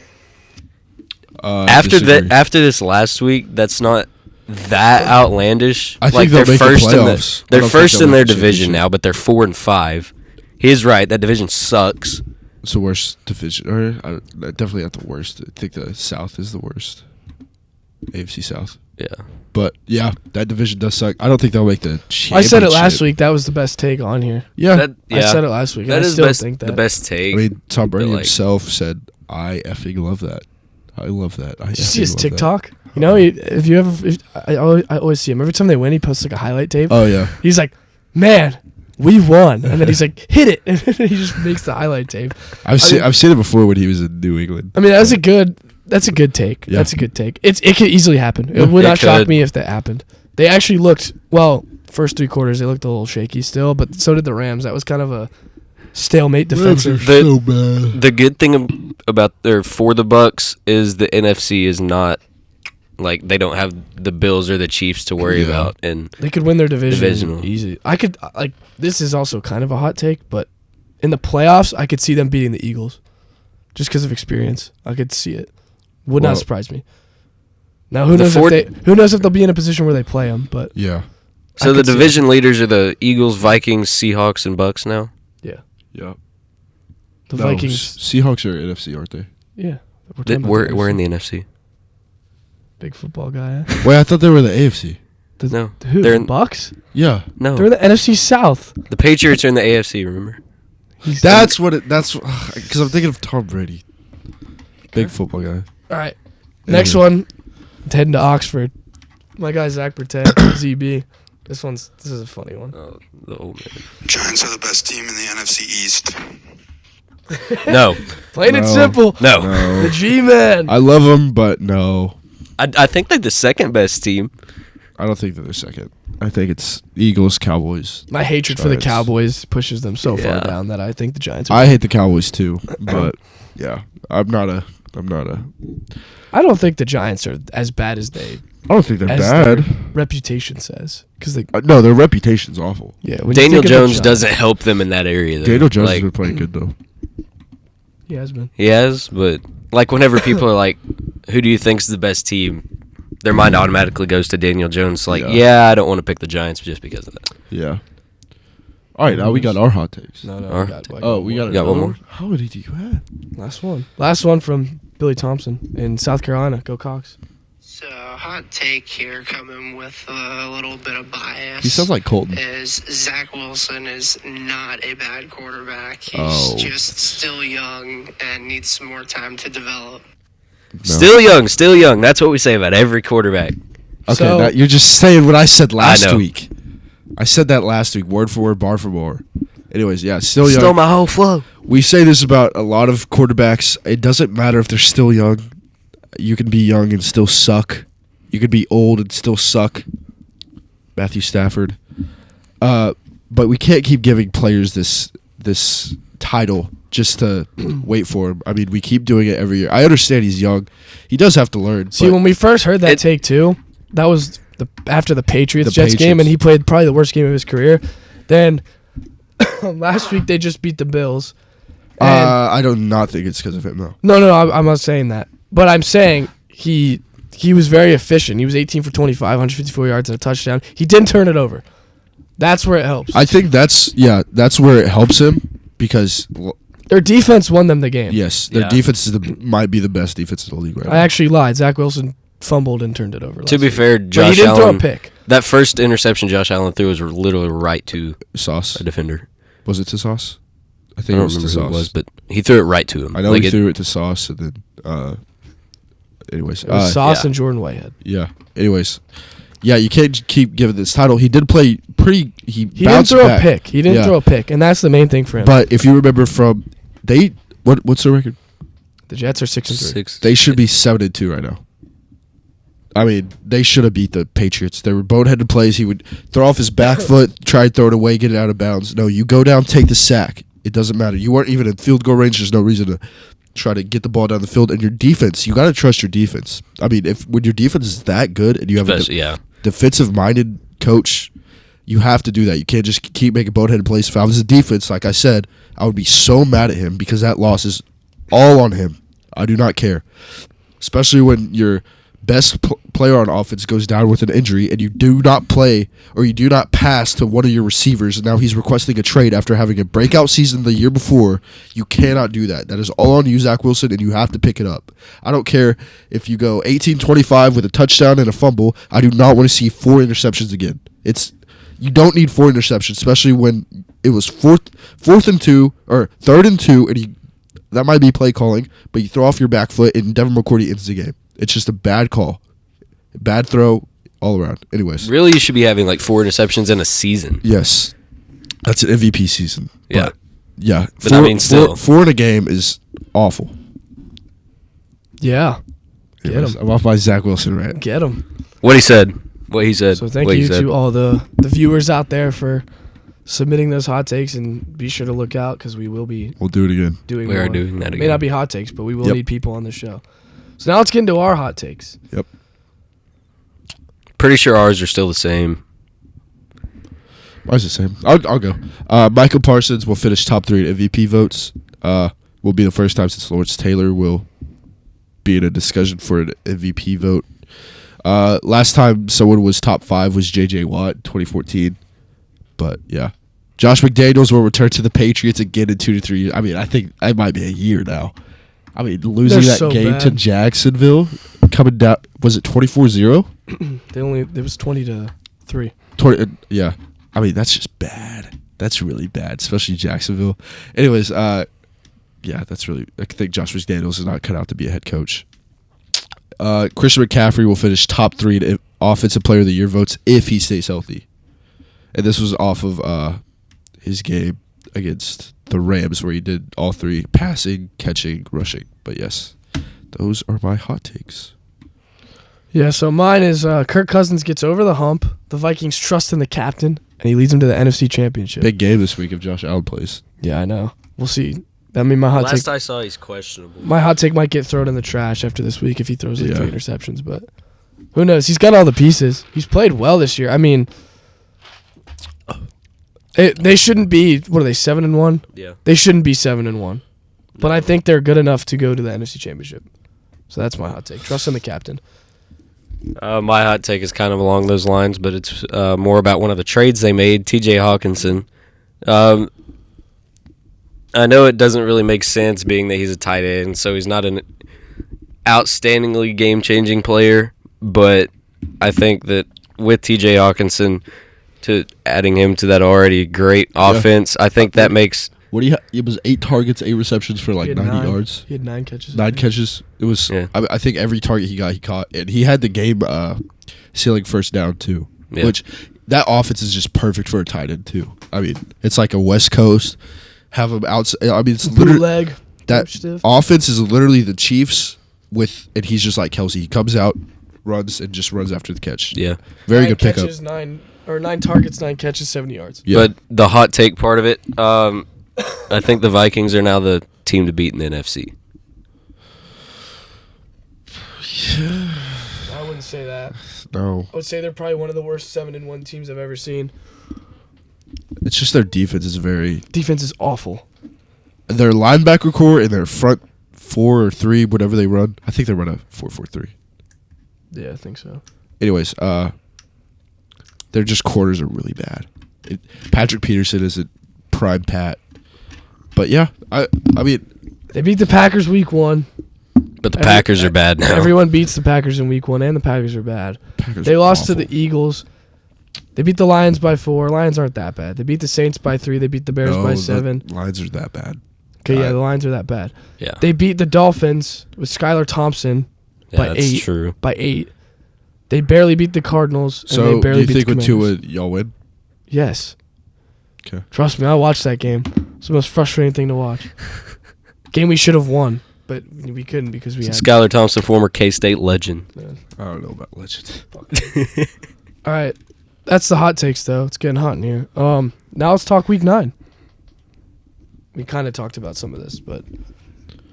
After Disagree. after this last week, that's not that outlandish. I think they'll they're make the first in playoffs. I they're don't first think in they'll their make the division championship. now, but they're 4 and 5. He's right. That division sucks. It's the worst division. Or definitely not the worst. I think the South is the worst. AFC South. Yeah. But yeah, that division does suck. I don't think they'll make the championship. I said it last week. That was the best take on here. Yeah. I said it last week. That and I is still best, think that. the best take. I mean, Tom Brady But, like- himself said, "I effing love that. I love that." Did you see his effing love that." TikTok? You know, I always see him. Every time they win, he posts like a highlight tape. Oh yeah. He's like, man, we won. And then he's like, hit it. And he just makes the highlight tape. I've seen it before when he was in New England. I mean, that's a good take. Yeah. That's a good take. It could easily happen. It would It not shock could. me if that happened. They actually looked, first 3 quarters, they looked a little shaky still, but so did the Rams. That was kind of a stalemate defensive. The- so bad. The good thing for the Bucks is the NFC is not like they don't have the Bills or the Chiefs to worry Yeah. about, and They could win their division Divisional. easy. I could, this is also kind of a hot take, but in the playoffs, I could see them beating the Eagles just because of experience. I could see it. Would Well, not surprise me. Now, who the knows fourth- who knows if they'll be in a position where they play them, but Yeah. so I the could see it. division leaders are the Eagles, Vikings, Seahawks, and Bucks now. yeah. Yeah. The No, Vikings, Seahawks are NFC, aren't they? yeah. talking about the We're in NFC. the NFC. Big football guy. Huh? Wait, I thought they were the AFC. No, Who? they're The in, Bucks? Yeah. no. They're in the NFC South. The Patriots are in the AFC. Remember? That's what it. That's because I'm thinking of Tom Brady, big football guy. All right. Next Yeah. one, heading to Oxford. My guy Zach Bertet, ZB. This is a funny one. Oh, the old man. Giants are the best team in the NFC East. No, Plain and No. simple. no. The G-Man. I love him, but no, I think they're the second best team. I don't think that they're second. I think it's Eagles, Cowboys. My hatred for the Giants. Cowboys pushes them so far Yeah. down that I think the Giants are. I hate the Cowboys too, but yeah, I'm not a. I don't think the Giants are as bad as they I don't think they're as bad. their reputation says. Because they, No, their reputation's awful. yeah, when you Daniel think of the Jones Giants- doesn't help them in that area. Though. Daniel Jones Like, has been playing good though. He has been. He has, but like whenever people are like, "Who do you think's the best team?" Their mind automatically goes to Daniel Jones. Like, I don't want to pick the Giants just because of that. Yeah. All right, now we got our hot takes. No, All we right. got We got one more. How many do you have? Last one from Billy Thompson in South Carolina. Go Cox. So, hot take here, coming with a little bit of bias. He sounds like Colton. Is Zach Wilson is not a bad quarterback. He's just still young and needs some more time to develop. No. Still young. That's what we say about every quarterback. Okay, So- now you're just saying what I said last know. week. I said that last week, word for word, bar for bar. Anyways, yeah, still young. Stole my whole flow. We say this about a lot of quarterbacks. It doesn't matter if they're still young. You can be young and still suck. You could be old and still suck. Matthew Stafford. But we can't keep giving players this title just to wait for him. I mean, we keep doing it every year. I understand he's young. He does have to learn. See, but when we first heard that take too, that was after the Patriots The Jets game, Patriots. and he played probably the worst game of his career. Then last week they just beat the Bills. And I do not think it's because of him, though. no, I'm not saying that, but I'm saying he was very efficient. He was 18 for 25, 154 yards and a touchdown. He didn't turn it over. That's where it helps. I think that's where it helps him because, Their defense won them the game. yes, their Yeah. defense might be the best defense in the league right I now. actually lied. Zach Wilson fumbled and turned it over. To last be week. fair, But Josh he didn't throw a Allen. pick. That first interception Josh Allen threw was literally right to Sauce. a defender. Was it to Sauce? I I think don't it was remember to who it Sauce. was, but he threw it right to him. I know Like he it- threw it to Sauce, and then, anyways, It was Sauce yeah. and Jordan Whitehead. yeah. Anyways, yeah, you can't keep giving this title. He did play pretty. He He didn't bounced throw back. a pick. He didn't Yeah. throw a pick, and that's the main thing for him. But if you remember from what's the record? The Jets are 6-3. Six. They should be 7-2 right now. I mean, they should have beat the Patriots. They were boneheaded plays. He would throw off his back foot, try to throw it away, get it out of bounds. No, you go down, take the sack. It doesn't matter. You weren't even in field goal range. There's no reason to try to get the ball down the field. And your defense, you got to trust your defense. I mean, when your defense is that good and you have Especially, yeah. defensive-minded coach, you have to do that. You can't just keep making boneheaded plays. If I was a defense, like I said, I would be so mad at him because that loss is all on him. I do not care. Especially when your best player on offense goes down with an injury and you do not play or you do not pass to one of your receivers and now he's requesting a trade after having a breakout season the year before. You cannot do that. That is all on you, Zach Wilson, and you have to pick it up. I don't care if you go 18-25 with a touchdown and a fumble. I do not want to see 4 interceptions again. You don't need 4 interceptions, especially when it was fourth and 2 or 3rd and 2, and that might be play calling, but you throw off your back foot and Devin McCourty ends the game. It's just a bad call, bad throw all around. Anyways, Really, you should be having like 4 interceptions in a season. yes, that's an MVP season. Yeah. But, yeah, But I mean, still. 4 in a game is awful. Yeah. Get Anyways, him. I'm off my Zach Wilson rant. Get him. What he said. What he said. So thank what he you said. to all the viewers out there for submitting those hot takes, and be sure to look out because we will be We'll do it again. doing We are more. doing that It again. may not be hot takes, but we will Yep. need people on the show. So now let's get into our hot takes. Yep. Pretty sure ours are still the same. Mine's the same. I'll go. Michael Parsons will finish top 3 at MVP votes. Will be the first time since Lawrence Taylor will be in a discussion for an MVP vote. Last time someone was top 5 was J.J. Watt, 2014. But, yeah. Josh McDaniels will return to the Patriots again in 2 to 3 years. I mean, I think it might be a year now. I mean, losing They're that so game bad. to Jacksonville, coming down, was it 24-0? It was 20-3. Yeah. I mean, that's just bad. That's really bad, especially Jacksonville. Anyways, yeah, that's really. I think Josh McDaniels is not cut out to be a head coach. Christian McCaffrey will finish top 3 in Offensive Player of the Year votes if he stays healthy. And this was off of his game against the Rams where he did all 3, passing, catching, rushing. But yes, those are my hot takes. Yeah, so mine is Kirk Cousins gets over the hump. The Vikings trust in the captain, and he leads them to the NFC Championship. Big game this week if Josh Allen plays. Yeah, I know. We'll see. I mean, my hot take. I saw, he's questionable. My hot take might get thrown in the trash after this week if he throws like Yeah. 3 interceptions, but who knows? He's got all the pieces. He's played well this year. I mean, they shouldn't be. What are they? 7-1. Yeah. They shouldn't be 7-1. but I think they're good enough to go to the NFC Championship. So that's my hot take. Trust in the captain. My hot take is kind of along those lines, but it's more about one of the trades they made, T.J. Hawkinson. I know it doesn't really make sense being that he's a tight end, so he's not an outstandingly game-changing player, but I think that with T.J. Hawkinson, to adding him to that already great offense, I think that makes... What do you? It was 8 targets, 8 receptions for like 90 yards. He had 9 catches. 9 catches. It was. Yeah. I think every target he got, he caught, and he had the game ceiling first down too. Yeah. Which that offense is just perfect for a tight end too. I mean, it's like a West Coast. Have him outside. I mean, it's literally Bootleg. that stiff. offense is literally the Chiefs and he's just like Kelsey. He comes out, runs, and just runs after the catch. Yeah. Very 9 good pickup. catches, 9 targets, 9 catches, 70 yards. Yeah. But the hot take part of it, I think the Vikings are now the team to beat in the NFC. I wouldn't say that. No, I would say they're probably one of the worst 7-1 teams I've ever seen. it's just their defense is very. Defense is awful. Their linebacker core and their front 4 or 3, whatever they run. I think they run a 4-4-3. Yeah, I think so. Anyways, their just corners are really bad. Patrick Peterson isn't prime Pat, but yeah, I mean, They beat the Packers week 1. But the Packers are bad now. Everyone beats the Packers in week 1, and the Packers are bad. Packers They are lost to awful. the Eagles. They beat the Lions by 4. Lions aren't that bad. They beat the Saints by 3. They beat the Bears No, by the 7. Lions are that bad. Okay, yeah, the Lions are that bad. Yeah. They beat the Dolphins with Skylar Thompson by that's 8. true. By 8. They barely beat the Cardinals, and So they do barely you beat think the with Commanders. Tua y'all win? Yes. Okay. Trust me, I watched that game. It's the most frustrating thing to watch. Game we should have won, but we couldn't because we had. Skylar Thompson, former K-State legend. I don't know about legend. All right, that's the hot takes though. It's getting hot in here. Now let's talk week 9. We kind of talked about some of this, but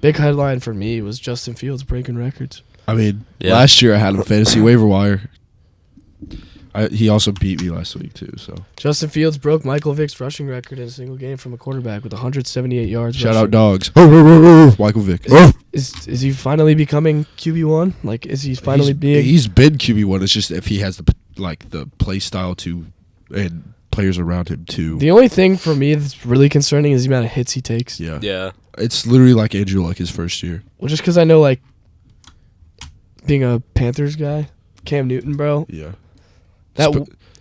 big headline for me was Justin Fields breaking records. I mean, Yeah. last year I had him fantasy waiver wire. He also beat me last week too. So Justin Fields broke Michael Vick's rushing record in a single game from a quarterback with 178 yards. shout rushing. out dogs. Michael Vick. Is he finally becoming QB1? Like, is he finally being? He's been QB1. It's just if he has the play style to and players around him too. The only thing for me that's really concerning is the amount of hits he takes. Yeah. Yeah. It's literally like Andrew Luck his first year. Well, just because I know, like, being a Panthers guy, Cam Newton, bro, Yeah.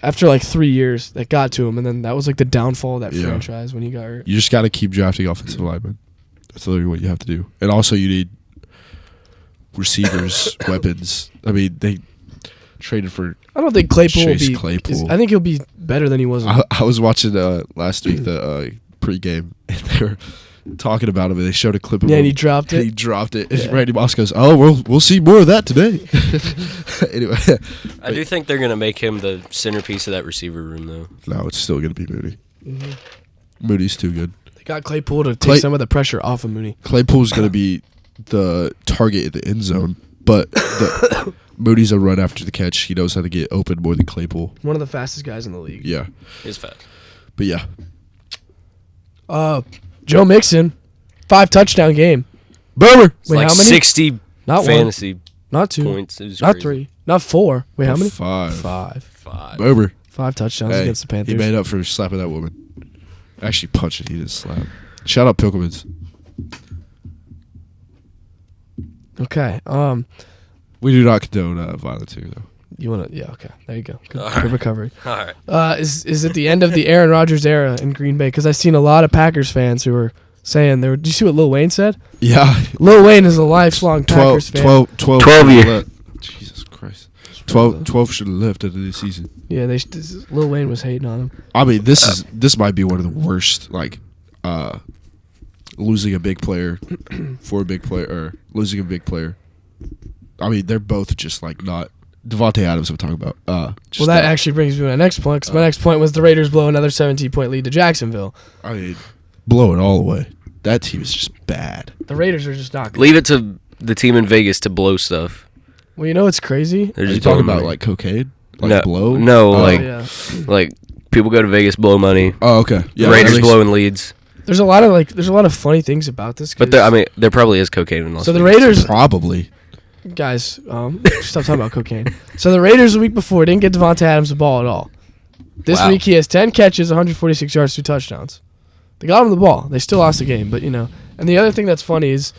after like 3 years, that got to him, and then that was like the downfall of that Yeah. franchise when he got hurt. You just got to keep drafting offensive linemen. That's literally what you have to do. And also you need receivers, weapons. I mean, they traded for. I don't think Claypool will Chase be. Claypool. I think he'll be better than he was. I was watching last week the pregame, and they were talking about him, and they showed a clip of Yeah, him. and he dropped and it. He dropped it. Yeah. And Randy Moss goes, "Oh, we'll see more of that today." Anyway, I do think they're going to make him the centerpiece of that receiver room, though. no, it's still gonna be Moody. Mm-hmm. Moody's too good. They got Claypool to take some of the pressure off of Mooney. Claypool's gonna be the target in the end zone, but Moody's a run after the catch. He knows how to get open more than Claypool. One of the fastest guys in the league. Yeah, He's fast. but yeah, Joe Mixon, 5 touchdown game. Boomer. It's Wait, like how many? 60 Not fantasy one, not 2, points. It was not crazy. 3, not 4. Wait, how many? 5. 5. 5. Boomer. 5 touchdowns Hey, against the Panthers. he made up for slapping that woman. Actually, punched it. He didn't slap. Shout out Pilkemans. Okay. We do not condone violence here, though. You want to? Yeah. Okay. There you go. Good, All good right. recovery. All right. Is it the end of the Aaron Rodgers era in Green Bay? Because I've seen a lot of Packers fans who are saying they were. Did you see what Lil Wayne said? Yeah. Lil Wayne is a lifelong Packers fan. 12 years. Jesus Christ. 12 should have left after this season. Yeah, Lil Wayne was hating on him. I mean, this might be one of the worst, like, losing a big player for a big player, or losing a big player. I mean, they're both just, like, not. Devontae Adams, I'm talking about. Well, that actually brings me to my next point, because my next point was the Raiders blow another 17-point lead to Jacksonville. I mean, blow it all away. That team is just bad. The Raiders are just not good. Leave it to the team in Vegas to blow stuff. Well, you know what's crazy? They're Are you just talking blowing about, money. like, cocaine? Like, no, blow? No, Oh. like Yeah. like people go to Vegas, blow money. Oh, okay. Yeah, Raiders that makes- blowing leads. There's a lot of funny things about this. But there probably is cocaine in Las So the Vegas. Raiders, Probably. guys, stop talking about cocaine. So the Raiders the week before didn't get Devontae Adams the ball at all. This Wow. week he has 10 catches, 146 yards, 2 touchdowns. They got him the ball. They still lost the game, but And the other thing that's funny is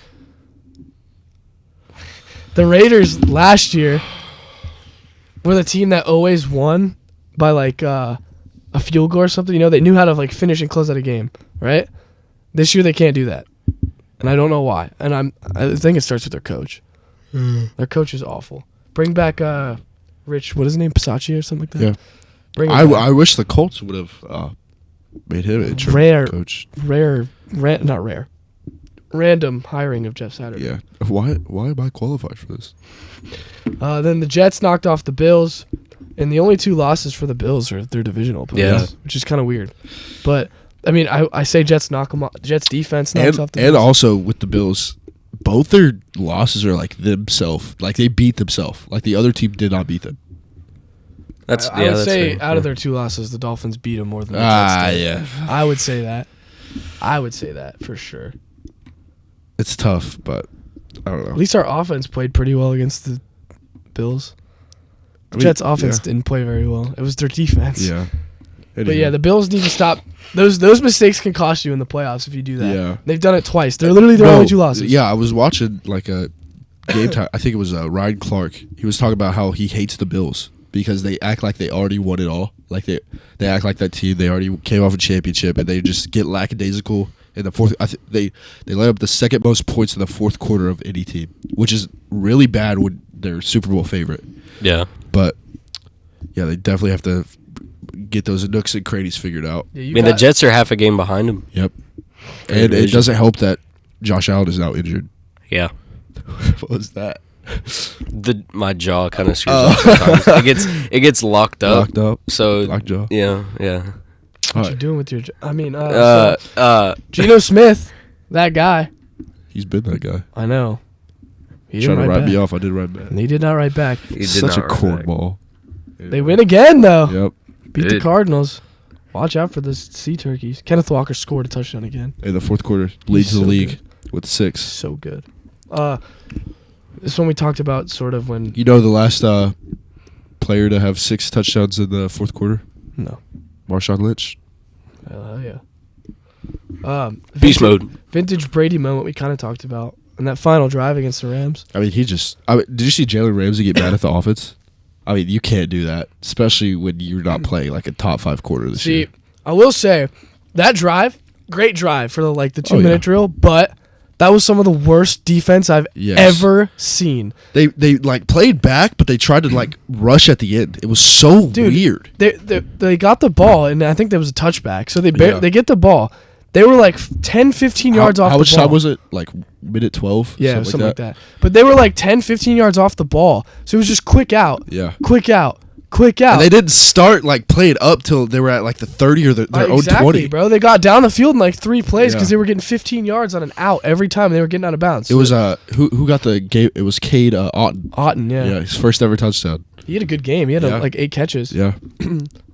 the Raiders last year were the team that always won by like a field goal or something. They knew how to like finish and close out a game, right? This year they can't do that, and I don't know why. And I think it starts with their coach. Their coach is awful. Bring back Rich. What is his name? Pisacci or something like that. Yeah. Bring him back. I wish the Colts would have made him interim Rare. coach. Not rare. Random hiring of Jeff Saturday. Yeah. Why am I qualified for this? Then the Jets knocked off the Bills, and the only 2 losses for the Bills are their divisional opponents, which is kind of weird. But I mean, I say Jets knock them off. Jets defense knocks off the Bills. And also with the Bills, both their losses are like themselves. Like they beat themselves. Like the other team did not beat them. I would say fair. out of their 2 losses, the Dolphins beat them more than the Jets did. Yeah. I would say that for sure. It's tough, but I don't know. At least our offense played pretty well against the Bills. I mean, Jets offense didn't play very well. It was their defense. Yeah. But yeah, the Bills need to stop. Those mistakes can cost you in the playoffs if you do that. Yeah. They've done it twice. They're literally their only 2 losses. Yeah, I was watching like a game time. I think it was Ryan Clark. He was talking about how he hates the Bills because they act like they already won it all. Like they act like that team. They already came off a championship, and they just get lackadaisical in the fourth. They let up the second most points in the fourth quarter of any team, which is really bad when they're Super Bowl favorite. Yeah. But yeah, they definitely have to get those nooks and crannies figured out. Yeah, I mean, the Jets are half a game behind them. Yep. And it doesn't help that Josh Allen is now injured. Yeah. What was that? My jaw kind of screws up sometimes. It gets locked up. Locked up. So Locked jaw. yeah. What you doing with your? Geno Smith, that guy. He's been that guy. I know. He Trying to didn't write me back. off. I did write back. And he did not write back. He did Such a not run back. cornball. They win again though. Yep. Beat the Dude. Cardinals. Watch out for the Sea Turkeys. Kenneth Walker scored a touchdown again. In the fourth quarter, leads He's the so league good. with 6. So good. This one we talked about sort of when. You know the last player to have 6 touchdowns in the fourth quarter? No. Marshawn Lynch. Hell yeah. Beast mode. Vintage Brady moment we kind of talked about in that final drive against the Rams. I mean, did you see Jalen Ramsey get mad at the offense? I mean, you can't do that, especially when you're not playing like a top 5 quarter this year. See, I will say that drive, great drive for the 2-minute yeah. drill, but that was some of the worst defense I've Yes. ever seen. They like played back, but they tried to like rush at the end. It was so Dude, weird. They got the ball, and I think there was a touchback. So they Yeah. they get the ball. They were like 10, 15 yards off How the much ball. time was it? Like minute 12? Yeah, something like that. But they were like 10, 15 yards off the ball. So it was just quick out. Yeah. Quick out. Quick out. And they didn't start like playing up till they were at like the 30 or their own exactly, 20. bro. They got down the field in like 3 plays because Yeah. they were getting 15 yards on an out every time they were getting out of bounds. It was who got the game? It was Cade Otton. Otten, yeah. His first ever touchdown. He had a good game. He had Yeah. like 8 catches. Yeah.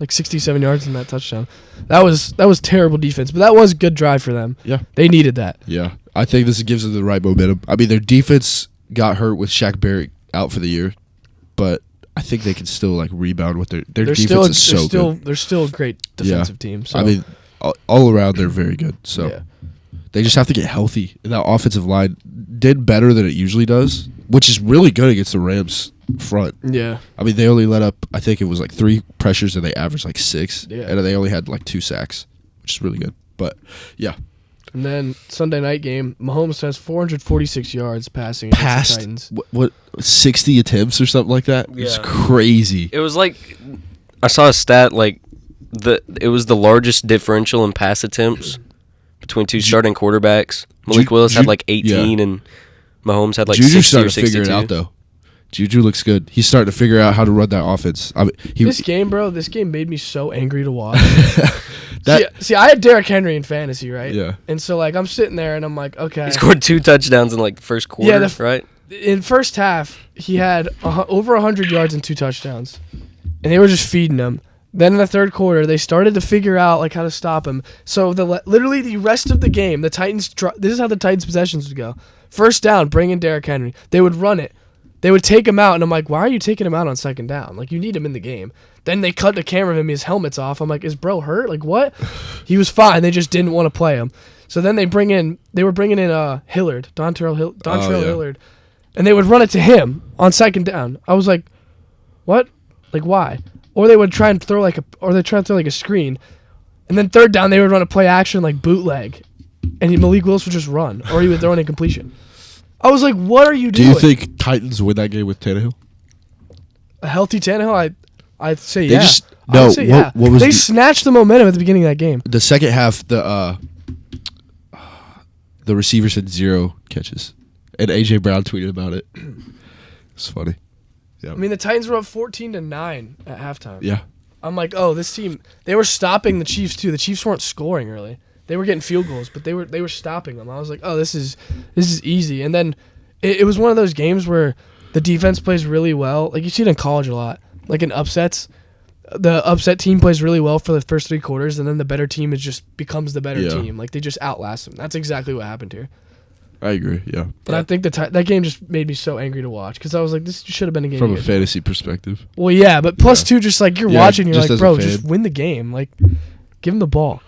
Like 67 yards in that touchdown. That was terrible defense, but that was a good drive for them. Yeah. They needed that. Yeah. I think this gives them the right momentum. I mean, their defense got hurt with Shaq Barrett out for the year, but I think they can still like rebound with their They're defense is so good. They're still a great defensive team. So. I mean, all around they're very good. So yeah. they just have to get healthy. And that offensive line did better than it usually does, which is really good against the Rams front. Yeah. I mean, they only let up, I think it was like 3 pressures and they averaged like 6. Yeah. And they only had like 2 sacks, which is really good. But yeah. And then Sunday night game, Mahomes has 446 yards passing against the Past Titans. what 60 attempts or something like that? It's Yeah. crazy. It was like I saw a stat like it was the largest differential in pass attempts between 2 starting quarterbacks. Malik Willis had like 18 and Mahomes had like Juju's 60 starting or to figure 62. it out though. Juju looks good. He's starting to figure out how to run that offense. I mean, This game, bro, made me so angry to watch. that see, I had Derrick Henry in fantasy, right? Yeah. And so, like, I'm sitting there and I'm like, okay. He scored 2 touchdowns in like the first quarter, Yeah, right? In first half, he had over 100 yards and 2 touchdowns. And they were just feeding him. Then in the third quarter, they started to figure out like how to stop him. So literally the rest of the game, the Titans. This is how the Titans' possessions would go. First down, bring in Derrick Henry. They would run it. They would take him out, and I'm like, why are you taking him out on second down? Like, you need him in the game. Then they cut the camera of him. His helmet's off. I'm like, is bro hurt? Like, what? He was fine. They just didn't want to play him. So then they were bringing in Hillard, Dontrell Hillard, and they would run it to him on second down. I was like, what? Like, why? Or they would try and throw like a screen, and then third down they would run a play action like bootleg, and Malik Willis would just run, or he would throw an incompletion. I was like, what are you doing? Do you think Titans win that game with Tannehill? A healthy Tannehill, I'd say They yeah. just I would say yeah. what was they snatched the momentum at the beginning of that game. the second half? The receivers had 0 catches, and AJ Brown tweeted about it. It's funny. Yeah. I mean, the Titans were up 14-9 at halftime. Yeah. I'm like, oh, this team. They were stopping the Chiefs too. The Chiefs weren't scoring early. They were getting field goals, but they were stopping them. I was like, oh, this is easy. And then it was one of those games where the defense plays really well. Like you see it in college a lot. Like in upsets, the upset team plays really well for the first 3 quarters, and then the better team becomes the better team. Like they just outlast them. That's exactly what happened here. I agree. Yeah. But I think that game just made me so angry to watch because I was like, this should have been a game. From a fantasy perspective. Well, yeah, but plus 2, just like you're watching, you're just like, as a bro, fan. just win the game. Like, give him the ball.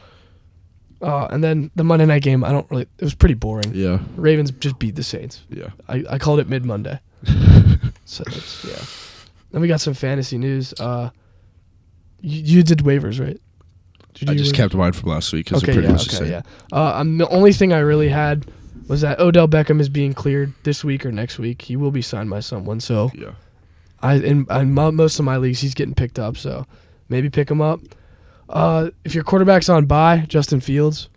And then the Monday night game, it was pretty boring. Yeah. Ravens just beat the Saints. Yeah. I called it mid-Monday. So, yeah. Then we got some fantasy news. You did waivers, right? I just kept mine from last week because Okay, it pretty yeah, much the same. yeah. The only thing I really had was that Odell Beckham is being cleared this week or next week. He will be signed by someone. So, Yeah. in most of my leagues, he's getting picked up. So, maybe pick him up. If your quarterback's on bye, Justin Fields,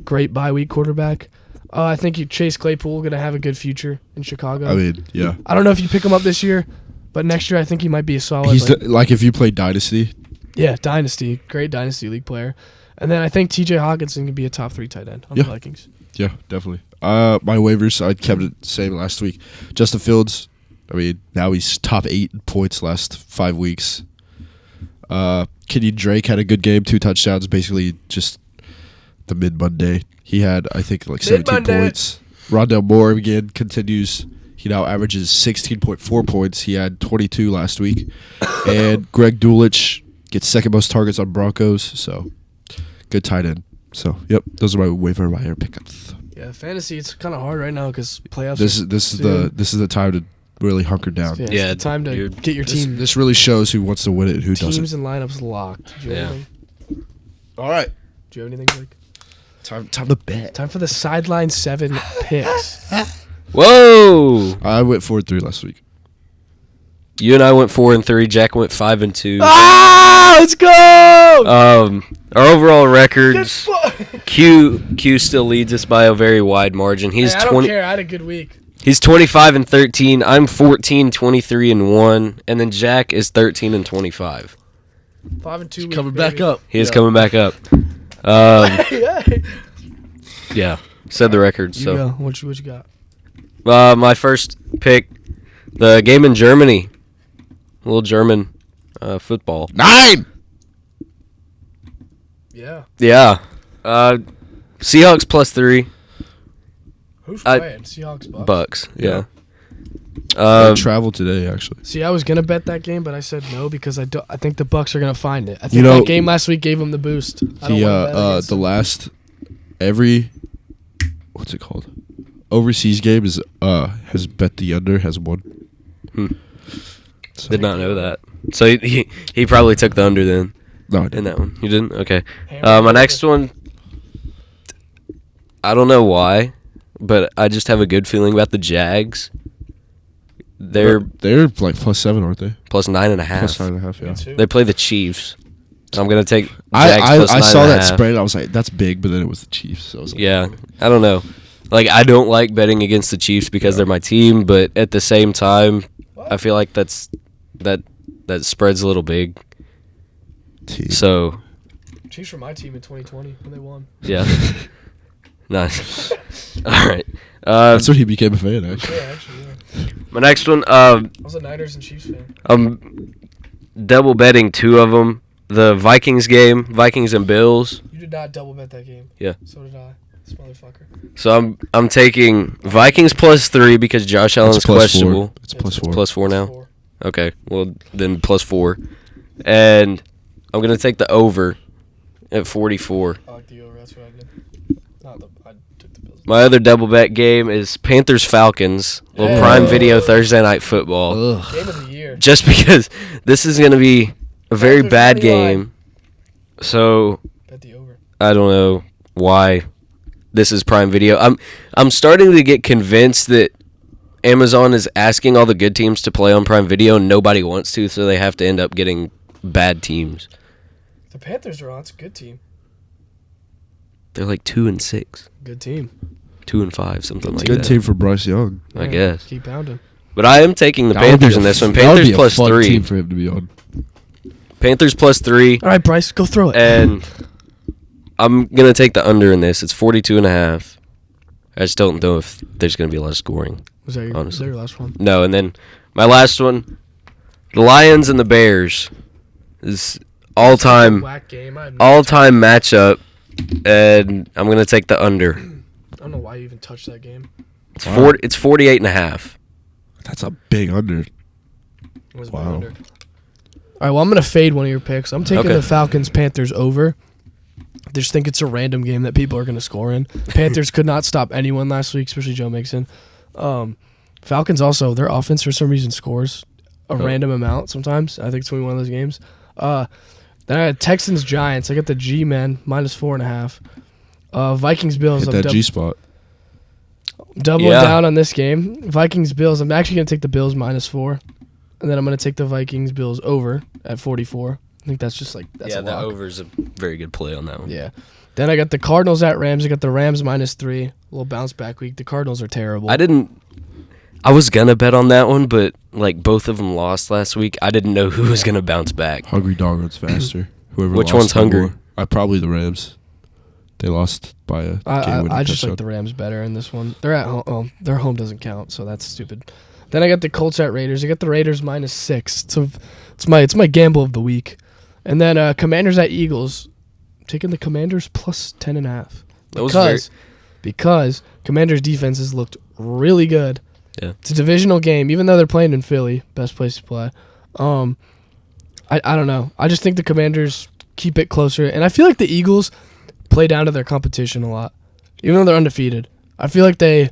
great bye week quarterback. I think Chase Claypool going to have a good future in Chicago. I mean, yeah. I don't know if you pick him up this year, but next year I think he might be a solid. He's like if you play Dynasty. Yeah, Dynasty. Great Dynasty League player. And then I think TJ Hawkinson can be a top 3 tight end on the Vikings. Yeah, definitely. My waivers, I kept it the same last week. Justin Fields, I mean, now he's top 8 in points last 5 weeks. Kenyon Drake had a good game, 2 touchdowns, basically just the mid-Monday. He had, I think, like 17 points. Rondell Moore, again, continues. He now averages 16.4 points. He had 22 last week. And Greg Dulcich gets second most targets on Broncos, so good tight end. So, yep, those are my waiver wire pickups. Yeah, fantasy, it's kind of hard right now because playoffs. This is the time to really hunker down. Yeah, it's the time to get your team. This really shows who wants to win it and who doesn't. Teams and lineups locked. Do you have anything? All right. Do you have anything, Blake? Time to bet. Time for the Sideline 7 picks. Whoa! I went 4-3 last week. You and I went 4-3. Jack went 5-2. Ah, let's go! Our overall records. Q still leads us by a very wide margin. He's I don't care. I had a good week. He's 25-13. I'm 14-23-1, and then Jack is 13-25. 5-2. Coming back up. He is coming back up. Yeah, said the record. You So, go. What you got? my first pick, the game in Germany, a little German football. 9. Yeah. Yeah, Seahawks +3. Who's playing? Seahawks, Bucks. Bucks. Yeah. I traveled today, actually. See, I was gonna bet that game, but I said no because I think the Bucks are gonna find it. I think that game last week gave them the boost. What's it called? Overseas game is has bet the under, has won. So. Did not know that. So he probably took the under then. No, I didn't. In that one, you didn't. Okay. My next one, I don't know why, but I just have a good feeling about the Jags. They're like +7, aren't they? +9.5. +9.5, yeah. They play the Chiefs. I'm gonna take Jags I saw that +9.5. spread. And I was like, that's big, but then it was the Chiefs. So I was like, Yeah, I don't know. Like, I don't like betting against the Chiefs because they're my team, but at the same time, I feel like that spread's a little big. So Chiefs were my team in 2020 when they won. yeah, nice. All right. That's when he became a fan, actually. Yeah, actually, yeah. My next one. I was a Niners and Chiefs fan. I'm double betting 2 of them. the Vikings game, Vikings and Bills. You did not double bet that game. Yeah. So did I. This motherfucker. So I'm taking Vikings +3 because Josh Allen is questionable. It's +4. +4 now. Four. Okay, well then +4, and I'm gonna take the over at 44. I like the over. That's what I did. I took the Bills. My other double bet game is Panthers Falcons. Little Hey. Prime Video Thursday night football. Ugh. Game of the year. Just because this is gonna be a very Panthers bad money line. game, so Bet the over. I don't know why this is Prime Video. I'm starting to get convinced that Amazon is asking all the good teams to play on Prime Video and nobody wants to, so they have to end up getting bad teams. The Panthers are on. It's a good team. They're like 2-6, Good team. 2-5, something like Good that. team for Bryce Young. I Yeah, guess. Keep pounding. But I am taking the That would be Panthers a in this one. that would Panthers be a fun +3. team for him to be on. Panthers +3. All right, Bryce, go throw it. And I'm going to take the under in this. It's 42.5. I just don't know if there's going to be a lot of scoring. was that honestly. your last one? No, and then my last one, the Lions and the Bears is all-time Whack game. I have no- all-time matchup, and I'm going to take the under. I don't know why you even touched that game. It's Wow. It's 48.5. That's a big under. It was Wow. my under. All right, well, I'm going to fade one of your picks. I'm taking Okay. the Falcons-Panthers over. I just think it's a random game that people are going to score in. Panthers could not stop anyone last week, especially Joe Mixon. Falcons also, their offense for some reason scores a random amount sometimes. I think it's going to be one of those games. Then I had Texans-Giants. I got the G-men, -4.5. Vikings-Bills. Hit that G spot. Doubling Yeah. down on this game. Vikings-Bills. I'm actually going to take the Bills -4. And then I'm going to take the Vikings-Bills over at 44. I think that's just that's yeah, a the lock. over's a very good play on that one. Yeah. Then I got the Cardinals at Rams. I got the Rams -3. A little bounce back week. The Cardinals are terrible. I was going to bet on that one, but like both of them lost last week. I didn't know who was going to bounce back. Hungry dog runs faster. Whoever Which lost one's the hungry? more. Probably the Rams. They lost by a game-winning I just touchdown. like the Rams better in this one. They're at home. Oh, their home doesn't count, so that's stupid. Then I got the Colts at Raiders. I got the Raiders -6. So it's my gamble of the week. And then Commanders at Eagles. I'm taking the Commanders +10.5. That was Because Commanders defense has looked really good. Yeah. It's a divisional game, even though they're playing in Philly, best place to play. I don't know. I just think the Commanders keep it closer, and I feel like the Eagles play down to their competition a lot, even though they're undefeated. I feel like they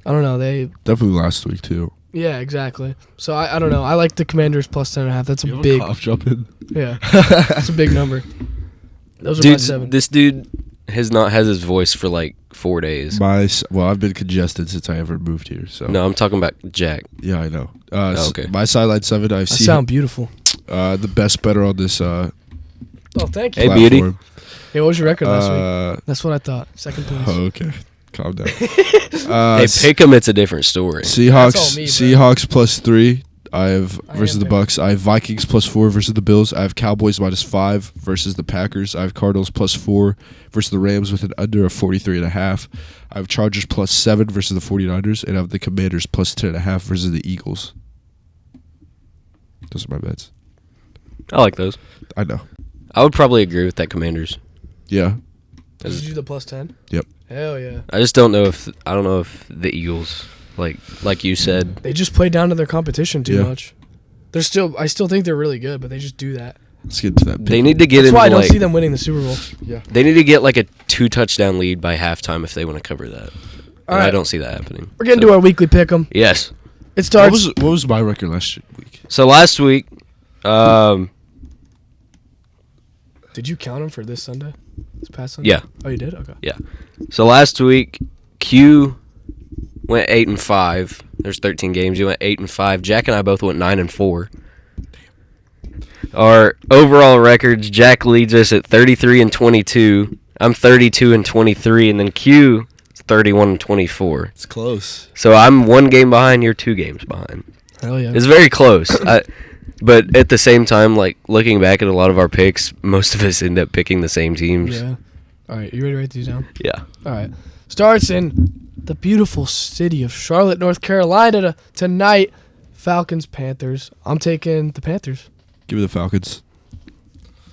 Definitely last week, too. yeah, exactly. So I don't know. I like the Commanders +10.5. That's a big, cough jumping. yeah, that's a big number. Those are my 7. This dude has not had his voice for like 4 days. I've been congested since I ever moved here. So No, I'm talking about Jack. yeah, I know. Okay. My sideline 7. I've I seen sound beautiful. the best better on this Oh, thank you. Hey, platform. beauty. Hey, what was your record last week? Uh, That's what I thought. Second place. oh, okay, calm down. Hey, pick 'em. It's a different story. Seahawks. That's all me, bro. Seahawks +3. I have I versus am the picking. Bucks. I have Vikings +4 versus the Bills. I have Cowboys -5 versus the Packers. I have Cardinals +4 versus the Rams with an under of 43.5. I have Chargers +7 versus the 49ers, and I have the Commanders +10.5 versus the Eagles. Those are my bets. I like those. I know. I would probably agree with that, Commanders. Yeah. Did you do the +10? Yep. Hell yeah. I just don't know if the Eagles, like you said. They just play down to their competition too Yeah. much. I still think they're really good, but they just do that. Let's get into that. They need to get That's into why I don't like see them winning the Super Bowl. they need to get like a 2 touchdown lead by halftime if they want to cover that. All And I right. don't see that happening. We're getting So- to our weekly pick'em. Yes. It starts. What was my record last week? So last week, Did you count them for this Sunday? This past Sunday? yeah. Oh, you did? Okay. So last week, Q went 8-5. There's 13 games. He went 8-5. Jack and I both went 9-4. Our overall records: Jack leads us at 33-22. I'm 32-23, and then Q is 31-24. It's close. So I'm 1 game behind. You're 2 games behind. Hell yeah. It's very close. But at the same time, like looking back at a lot of our picks, most of us end up picking the same teams. Yeah. All right. You ready to write these down? Yeah. All right. Starts in the beautiful city of Charlotte, North Carolina tonight. Falcons, Panthers. I'm taking the Panthers. Give me the Falcons.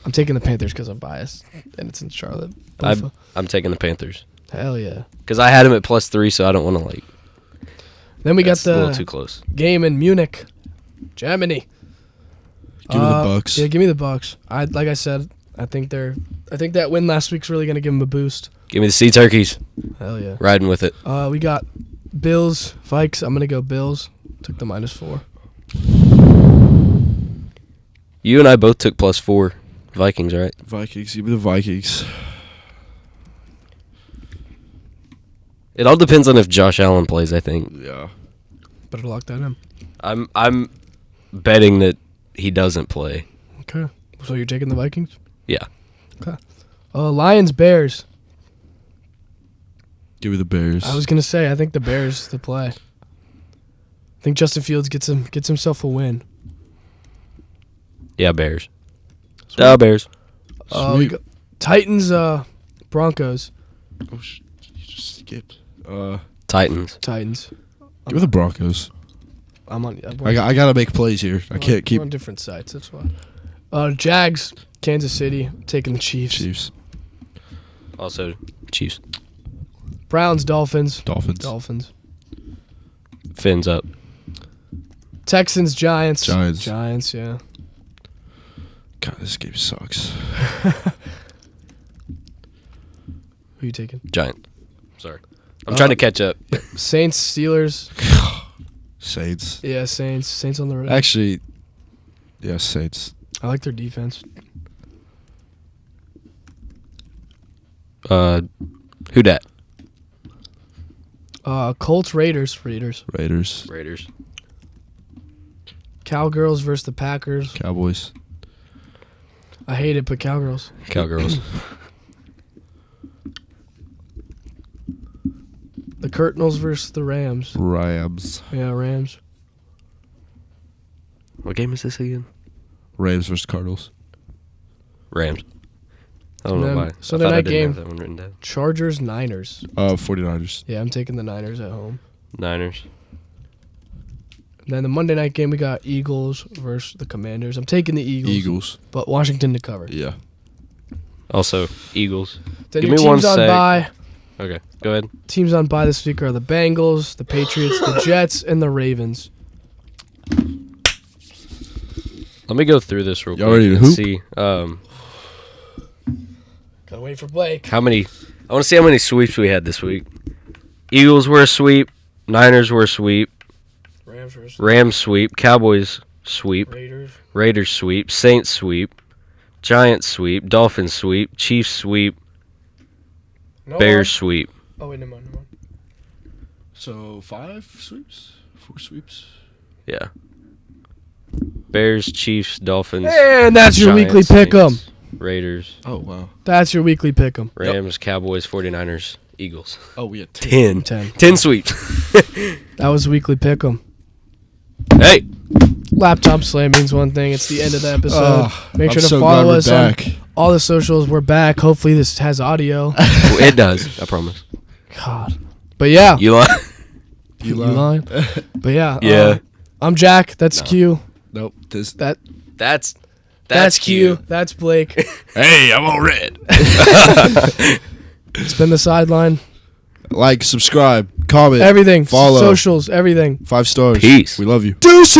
I'm taking the Panthers because I'm biased, and it's in Charlotte. I'm taking the Panthers Hell yeah. because I had them at +3, so I don't want to like. Then we got That's a little the too close. game in Munich, Germany. Give me the Bucks. Yeah, give me the Bucks. Like I said, I think that win last week's really gonna give them a boost. Give me the Sea Turkeys. Hell yeah. Riding with it. We got Bills, Vikes. I'm gonna go Bills. Took the -4. You and I both took +4 Vikings, right? Vikings. Give me the Vikings. It all depends on if Josh Allen plays, I think. Yeah. Better lock that in. I'm betting that he doesn't play. Okay. So you're taking the Vikings? Yeah. Okay. Lions, Bears. Give me the Bears. I was gonna say I think the Bears the play. I think Justin Fields gets himself a win. Yeah, Bears. Sweet. Bears. We Sweet. got Titans, Broncos. Oh, you just skipped. Titans. Titans. Give me the Broncos. I'm on. I gotta make plays here. I can't keep We're on different sides. That's why. Jags, Kansas City. Taking the Chiefs. Chiefs. Also, Chiefs. Browns, Dolphins. Dolphins. Fins up. Texans, Giants. Giants. Yeah. God, this game sucks. Who you taking? Giant. Sorry. I'm trying to catch up. Saints, Steelers. Saints. Yeah, Saints. Saints on the road. Actually, yeah, Saints. I like their defense. Who dat? Colts, Raiders. Raiders. Cowgirls versus the Packers. Cowboys. I hate it, but Cowgirls. Cowgirls. The Cardinals versus the Rams. Rams. Yeah, Rams. What game is this again? Rams versus Cardinals. Rams. I don't And know then why. Sunday I thought I night didn't game. have that one written down. Chargers, Niners. 49ers. Yeah, I'm taking the Niners at home. Niners. And then the Monday night game, we got Eagles versus the Commanders. I'm taking the Eagles. But Washington to cover. Yeah. Also, Eagles. Then Give your me one teams on sec. bye. Okay, go ahead. Teams on bye this week are the Bengals, the Patriots, the Jets, and the Ravens. Let me go through this real Y'all quick ready to and hoop? see Gotta wait for Blake. how many. I want to see how many sweeps we had this week. Eagles were a sweep. Niners were a sweep. Rams versus Rams sweep. Cowboys sweep. Raiders. Raiders sweep. Saints sweep. Giants sweep. Dolphins sweep. Chiefs sweep. No Bears sweep. Oh, wait, never mind. So 5 sweeps? 4 sweeps? Yeah. Bears, Chiefs, Dolphins. And that's your Giants, weekly pick'em. Saints, Raiders, Oh, wow. That's your weekly pick'em. Rams, Cowboys, 49ers, Eagles. Oh, we had 10. 10 sweeps. That was weekly pick'em. Hey. Laptop slam means one thing. It's the end of the episode. Make sure I'm to so follow glad we're us on back. all the socials. We're back. Hopefully this has audio. It does. I promise. God. But yeah. You lie. You lying? But yeah. Yeah. I'm Jack. That's Q. Nope. That's Q. That's Blake. Hey, I'm all red. It's been the Sideline. Like, subscribe, comment, Everything. follow. Socials. Everything. 5 stars. Peace. We love you. Deuces.